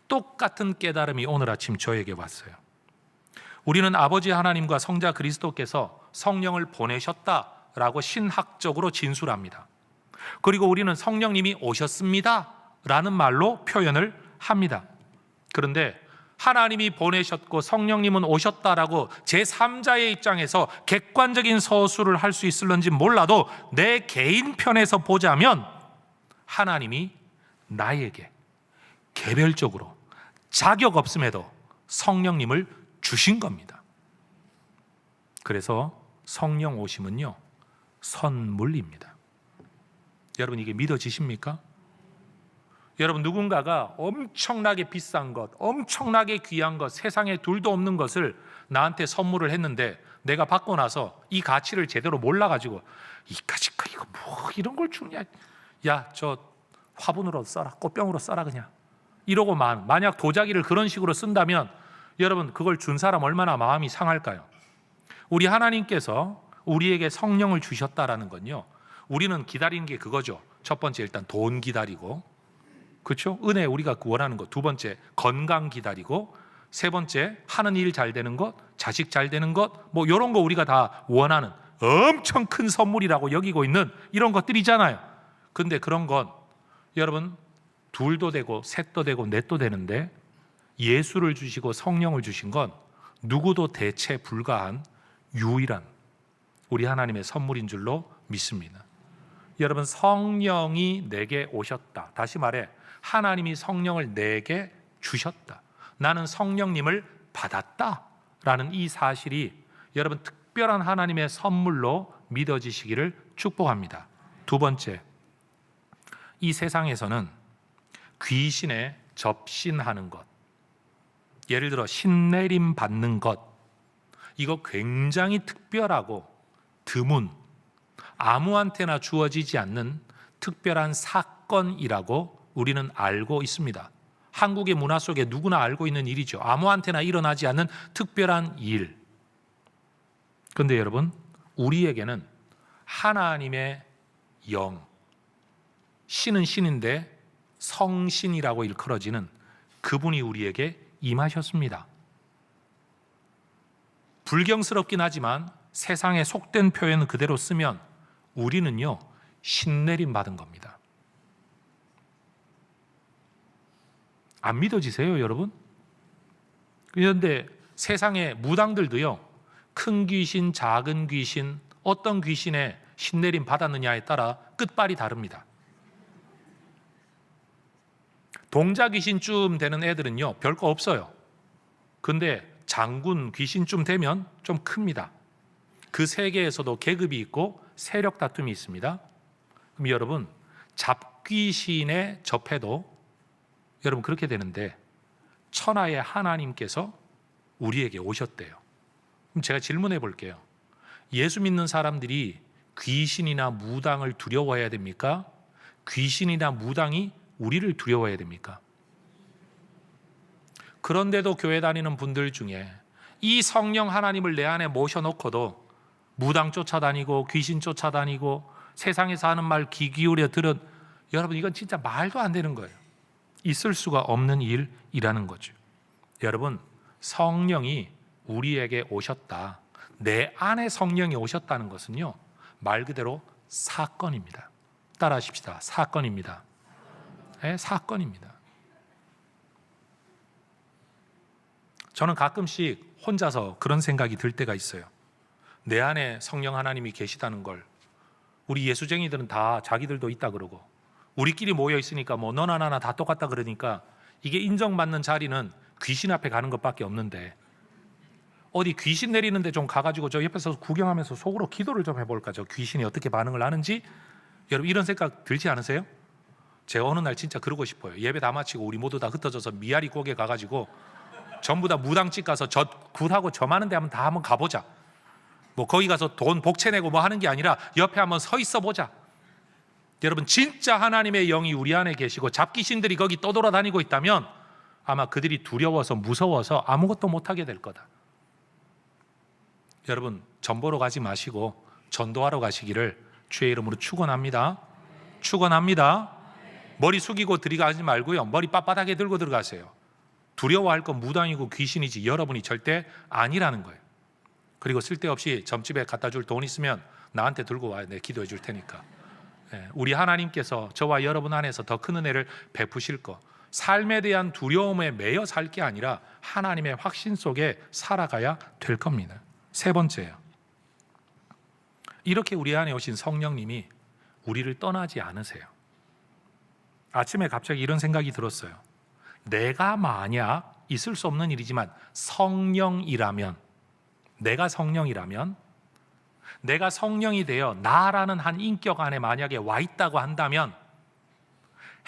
똑같은 깨달음이 오늘 아침 저에게 왔어요. 우리는 아버지 하나님과 성자 그리스도께서 성령을 보내셨다라고 신학적으로 진술합니다. 그리고 우리는 성령님이 오셨습니다 라는 말로 표현을 합니다. 그런데 하나님이 보내셨고 성령님은 오셨다라고 제3자의 입장에서 객관적인 서술을 할 수 있을런지 몰라도 내 개인 편에서 보자면 하나님이 나에게 개별적으로 자격 없음에도 성령님을 주신 겁니다. 그래서 성령 오심은요 선물입니다. 여러분 이게 믿어지십니까? 여러분 누군가가 엄청나게 비싼 것, 엄청나게 귀한 것, 세상에 둘도 없는 것을 나한테 선물을 했는데 내가 받고 나서 이 가치를 제대로 몰라가지고 이까짓 거 이거 뭐 이런 걸 주냐, 야 저 화분으로 써라, 꽃병으로 써라 그냥 이러고 만약 도자기를 그런 식으로 쓴다면 여러분 그걸 준 사람 얼마나 마음이 상할까요? 우리 하나님께서 우리에게 성령을 주셨다라는 건요, 우리는 기다리는 게 그거죠. 첫 번째 일단 돈 기다리고, 그렇죠? 은혜 우리가 원하는 것. 두 번째 건강 기다리고, 세 번째 하는 일 잘 되는 것, 자식 잘 되는 것, 뭐 이런 거 우리가 다 원하는 엄청 큰 선물이라고 여기고 있는 이런 것들이잖아요. 근데 그런 건 여러분 둘도 되고 셋도 되고 넷도 되는데 예수를 주시고 성령을 주신 건 누구도 대체 불가한 유일한 우리 하나님의 선물인 줄로 믿습니다. 여러분 성령이 내게 오셨다. 다시 말해 하나님이 성령을 내게 주셨다. 나는 성령님을 받았다라는 이 사실이 여러분 특별한 하나님의 선물로 믿어지시기를 축복합니다. 두 번째, 이 세상에서는 귀신에 접신하는 것, 예를 들어 신내림 받는 것, 이거 굉장히 특별하고 드문, 아무한테나 주어지지 않는 특별한 사건이라고 우리는 알고 있습니다. 한국의 문화 속에 누구나 알고 있는 일이죠. 아무한테나 일어나지 않는 특별한 일. 그런데 여러분 우리에게는 하나님의 영, 신은 신인데 성신이라고 일컬어지는 그분이 우리에게 임하셨습니다. 불경스럽긴 하지만 세상에 속된 표현을 그대로 쓰면 우리는요 신내림 받은 겁니다. 안 믿어지세요 여러분? 그런데 세상의 무당들도요 큰 귀신, 작은 귀신, 어떤 귀신에 신내림 받았느냐에 따라 끝발이 다릅니다. 동자 귀신쯤 되는 애들은요 별거 없어요. 근데 장군 귀신쯤 되면 좀 큽니다. 그 세계에서도 계급이 있고 세력 다툼이 있습니다. 그럼 여러분 잡귀신에 접해도 여러분 그렇게 되는데 천하의 하나님께서 우리에게 오셨대요. 그럼 제가 질문해 볼게요. 예수 믿는 사람들이 귀신이나 무당을 두려워해야 됩니까? 귀신이나 무당이 우리를 두려워해야 됩니까? 그런데도 교회 다니는 분들 중에 이 성령 하나님을 내 안에 모셔놓고도 무당 쫓아다니고 귀신 쫓아다니고 세상에서 하는 말 귀 기울여 들은, 여러분 이건 진짜 말도 안 되는 거예요. 있을 수가 없는 일이라는 거죠. 여러분 성령이 우리에게 오셨다, 내 안에 성령이 오셨다는 것은요 말 그대로 사건입니다. 따라 하십시다. 사건입니다. 네, 사건입니다. 저는 가끔씩 혼자서 그런 생각이 들 때가 있어요. 내 안에 성령 하나님이 계시다는 걸 우리 예수쟁이들은 다 자기들도 있다 그러고, 우리끼리 모여 있으니까 뭐 너나 나나 다 똑같다 그러니까 이게 인정받는 자리는 귀신 앞에 가는 것밖에 없는데, 어디 귀신 내리는데 좀 가가지고 저 옆에서 구경하면서 속으로 기도를 좀 해볼까, 저 귀신이 어떻게 반응을 하는지. 여러분 이런 생각 들지 않으세요? 제가 어느 날 진짜 그러고 싶어요. 예배 다 마치고 우리 모두 다 흩어져서 미아리 고개 가가지고 전부 다 무당집 가서 저 굿하고 저 많은 데 한번 가보자. 뭐 거기 가서 돈 복채 내고 뭐 하는 게 아니라 옆에 한번 서 있어 보자. 여러분 진짜 하나님의 영이 우리 안에 계시고 잡귀신들이 거기 떠돌아다니고 있다면 아마 그들이 두려워서 무서워서 아무것도 못하게 될 거다. 여러분, 전보러 가지 마시고 전도하러 가시기를 주의 이름으로 축원합니다. 축원합니다. 머리 숙이고 들어가지 말고요, 머리 빳빳하게 들고 들어가세요. 두려워할 건 무당이고 귀신이지 여러분이 절대 아니라는 거예요. 그리고 쓸데없이 점집에 갖다 줄 돈 있으면 나한테 들고 와요. 내가 기도해 줄 테니까. 우리 하나님께서 저와 여러분 안에서 더 큰 은혜를 베푸실 거, 삶에 대한 두려움에 매여 살 게 아니라 하나님의 확신 속에 살아가야 될 겁니다. 세 번째요, 이렇게 우리 안에 오신 성령님이 우리를 떠나지 않으세요. 아침에 갑자기 이런 생각이 들었어요. 내가 만약, 있을 수 없는 일이지만 성령이라면, 내가 성령이라면, 내가 성령이 되어 나라는 한 인격 안에 만약에 와 있다고 한다면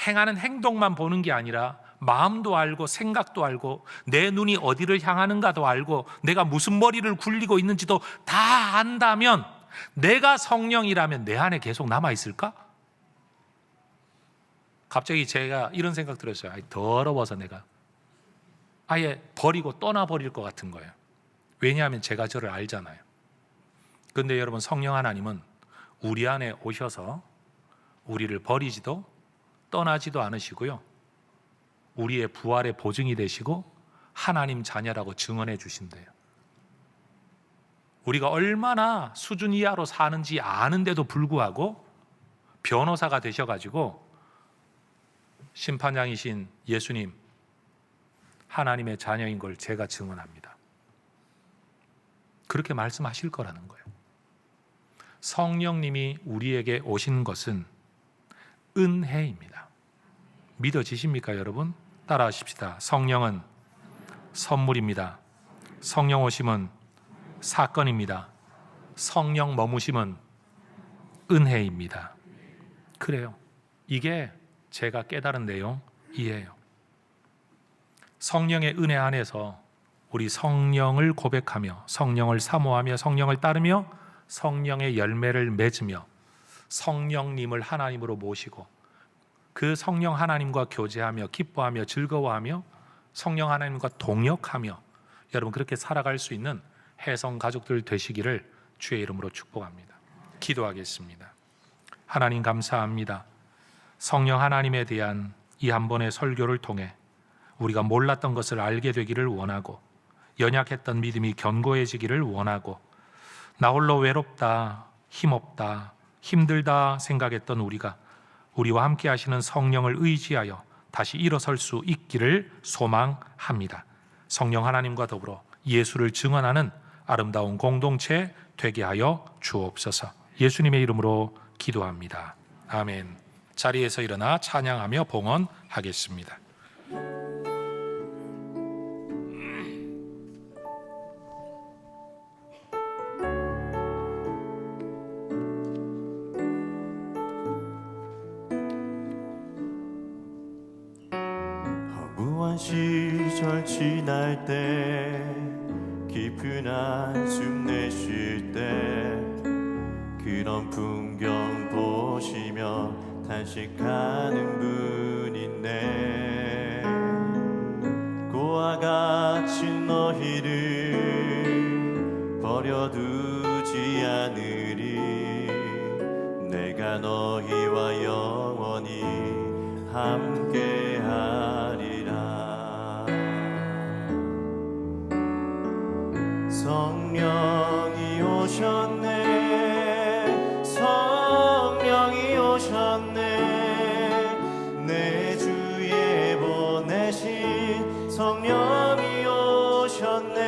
행하는 행동만 보는 게 아니라 마음도 알고 생각도 알고 내 눈이 어디를 향하는가도 알고 내가 무슨 머리를 굴리고 있는지도 다 안다면, 내가 성령이라면 내 안에 계속 남아있을까? 갑자기 제가 이런 생각 들었어요. 더러워서 내가 아예 버리고 떠나버릴 것 같은 거예요. 왜냐하면 제가 저를 알잖아요. 그런데 여러분, 성령 하나님은 우리 안에 오셔서 우리를 버리지도 떠나지도 않으시고요, 우리의 부활의 보증이 되시고 하나님 자녀라고 증언해 주신대요. 우리가 얼마나 수준 이하로 사는지 아는데도 불구하고 변호사가 되셔가지고 심판장이신 예수님, 하나님의 자녀인 걸 제가 증언합니다. 그렇게 말씀하실 거라는 거예요. 성령님이 우리에게 오신 것은 은혜입니다. 믿어지십니까, 여러분? 따라하십시다. 성령은 선물입니다. 성령 오심은 사건입니다. 성령 머무심은 은혜입니다. 그래요. 이게 제가 깨달은 내용이에요. 성령의 은혜 안에서 우리 성령을 고백하며 성령을 사모하며 성령을 따르며 성령의 열매를 맺으며 성령님을 하나님으로 모시고 그 성령 하나님과 교제하며 기뻐하며 즐거워하며 성령 하나님과 동역하며 여러분 그렇게 살아갈 수 있는 해성 가족들 되시기를 주의 이름으로 축복합니다. 기도하겠습니다. 하나님 감사합니다. 성령 하나님에 대한 이 한 번의 설교를 통해 우리가 몰랐던 것을 알게 되기를 원하고 연약했던 믿음이 견고해지기를 원하고 나 홀로 외롭다, 힘없다, 힘들다 생각했던 우리가 우리와 함께 하시는 성령을 의지하여 다시 일어설 수 있기를 소망합니다. 성령 하나님과 더불어 예수를 증언하는 아름다운 공동체 되게 하여 주옵소서. 예수님의 이름으로 기도합니다. 아멘. 자리에서 일어나 찬양하며 봉헌하겠습니다. 허무한 시절 지날 때 깊은 한숨 내쉴 때 그런 풍경 보시며 탄식하는 분 있네. 고와 같이 너희를 버려두지 않으리. 내가 너희와 영원히 함께하리라. 성령이 오셨네. 성령이 오셨네. 내 주에 보내신 성령이 오셨네.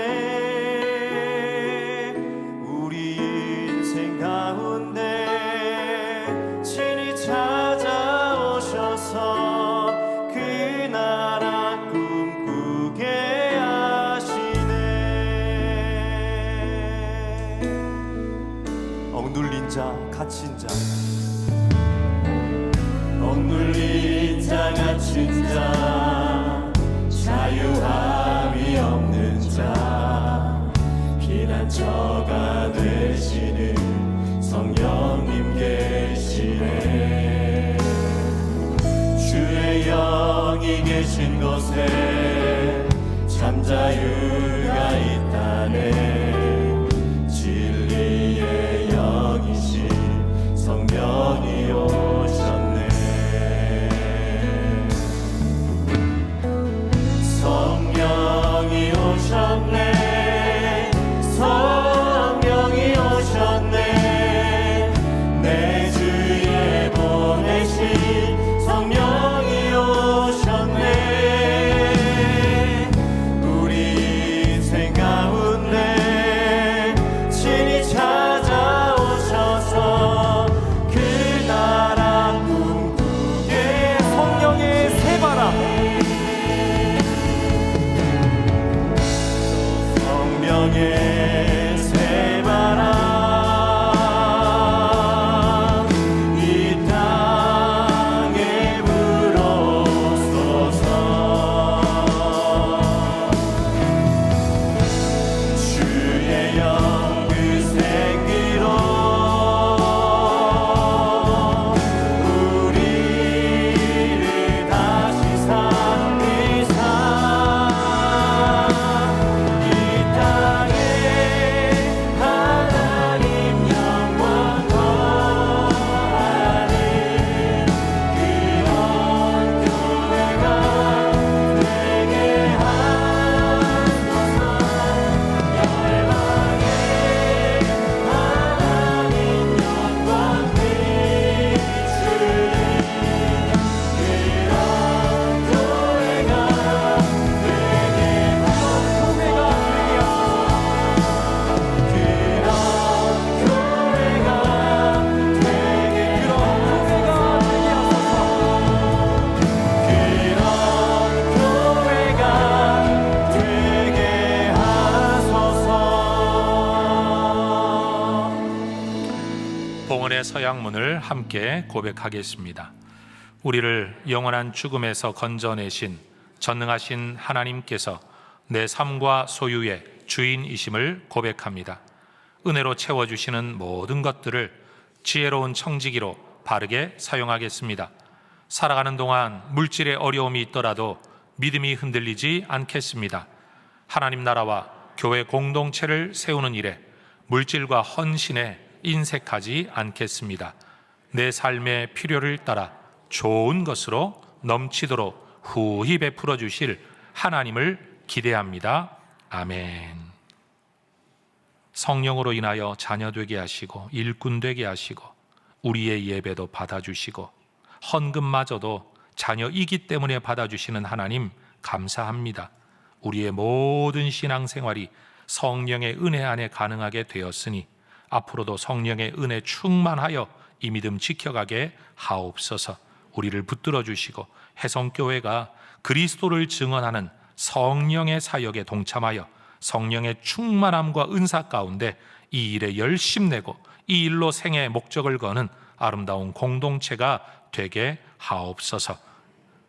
우리 인생 가운데 친히 찾아오셔서 그 나라 꿈꾸게 하시네. 억눌린 자, 갇힌 자, 억눌린 자, 갇힌 자, 자유함이 없는 자, 피난처가 되시는 성령님 계시네. 주의 영이 계신 곳에 주의 새바람 이 땅에 불어서서 주의 영 그 생기로 우리를 다시 살리사 이 땅에 하나님 영광 더하니 그런 교회가 되게 하소서. 열방에 하나님 영광 비추리 그런 교회가 되게 하소서. 봉헌의 서양문을 함께 고백하겠습니다. 우리를 영원한 죽음에서 건져내신 전능하신 하나님께서 내 삶과 소유의 주인이심을 고백합니다. 은혜로 채워주시는 모든 것들을 지혜로운 청지기로 바르게 사용하겠습니다. 살아가는 동안 물질의 어려움이 있더라도 믿음이 흔들리지 않겠습니다. 하나님 나라와 교회 공동체를 세우는 일에 물질과 헌신에 인색하지 않겠습니다. 내 삶의 필요를 따라 좋은 것으로 넘치도록 후히 베풀어 주실 하나님을 기대합니다. 아멘. 성령으로 인하여 자녀 되게 하시고 일꾼 되게 하시고 우리의 예배도 받아주시고 헌금마저도 자녀이기 때문에 받아주시는 하나님 감사합니다. 우리의 모든 신앙생활이 성령의 은혜 안에 가능하게 되었으니 앞으로도 성령의 은혜 충만하여 이 믿음 지켜가게 하옵소서. 우리를 붙들어 주시고 해성교회가 그리스도를 증언하는 성령의 사역에 동참하여 성령의 충만함과 은사 가운데 이 일에 열심내고 이 일로 생애의 목적을 거는 아름다운 공동체가 되게 하옵소서.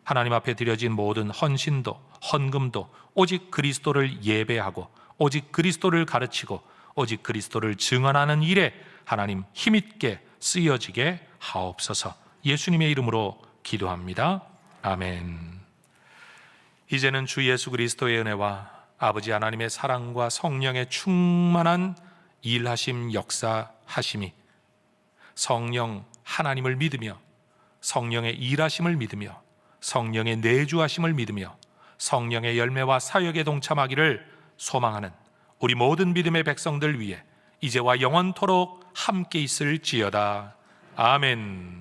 하나님 앞에 드려진 모든 헌신도 헌금도 오직 그리스도를 예배하고 오직 그리스도를 가르치고 오직 그리스도를 증언하는 일에 하나님 힘있게 쓰여지게 하옵소서. 예수님의 이름으로 기도합니다. 아멘. 이제는 주 예수 그리스도의 은혜와 아버지 하나님의 사랑과 성령의 충만한 일하심 역사하심이 성령 하나님을 믿으며 성령의 일하심을 믿으며 성령의 내주하심을 믿으며 성령의 열매와 사역에 동참하기를 소망하는 우리 모든 믿음의 백성들 위해 이제와 영원토록 함께 있을지어다. 아멘.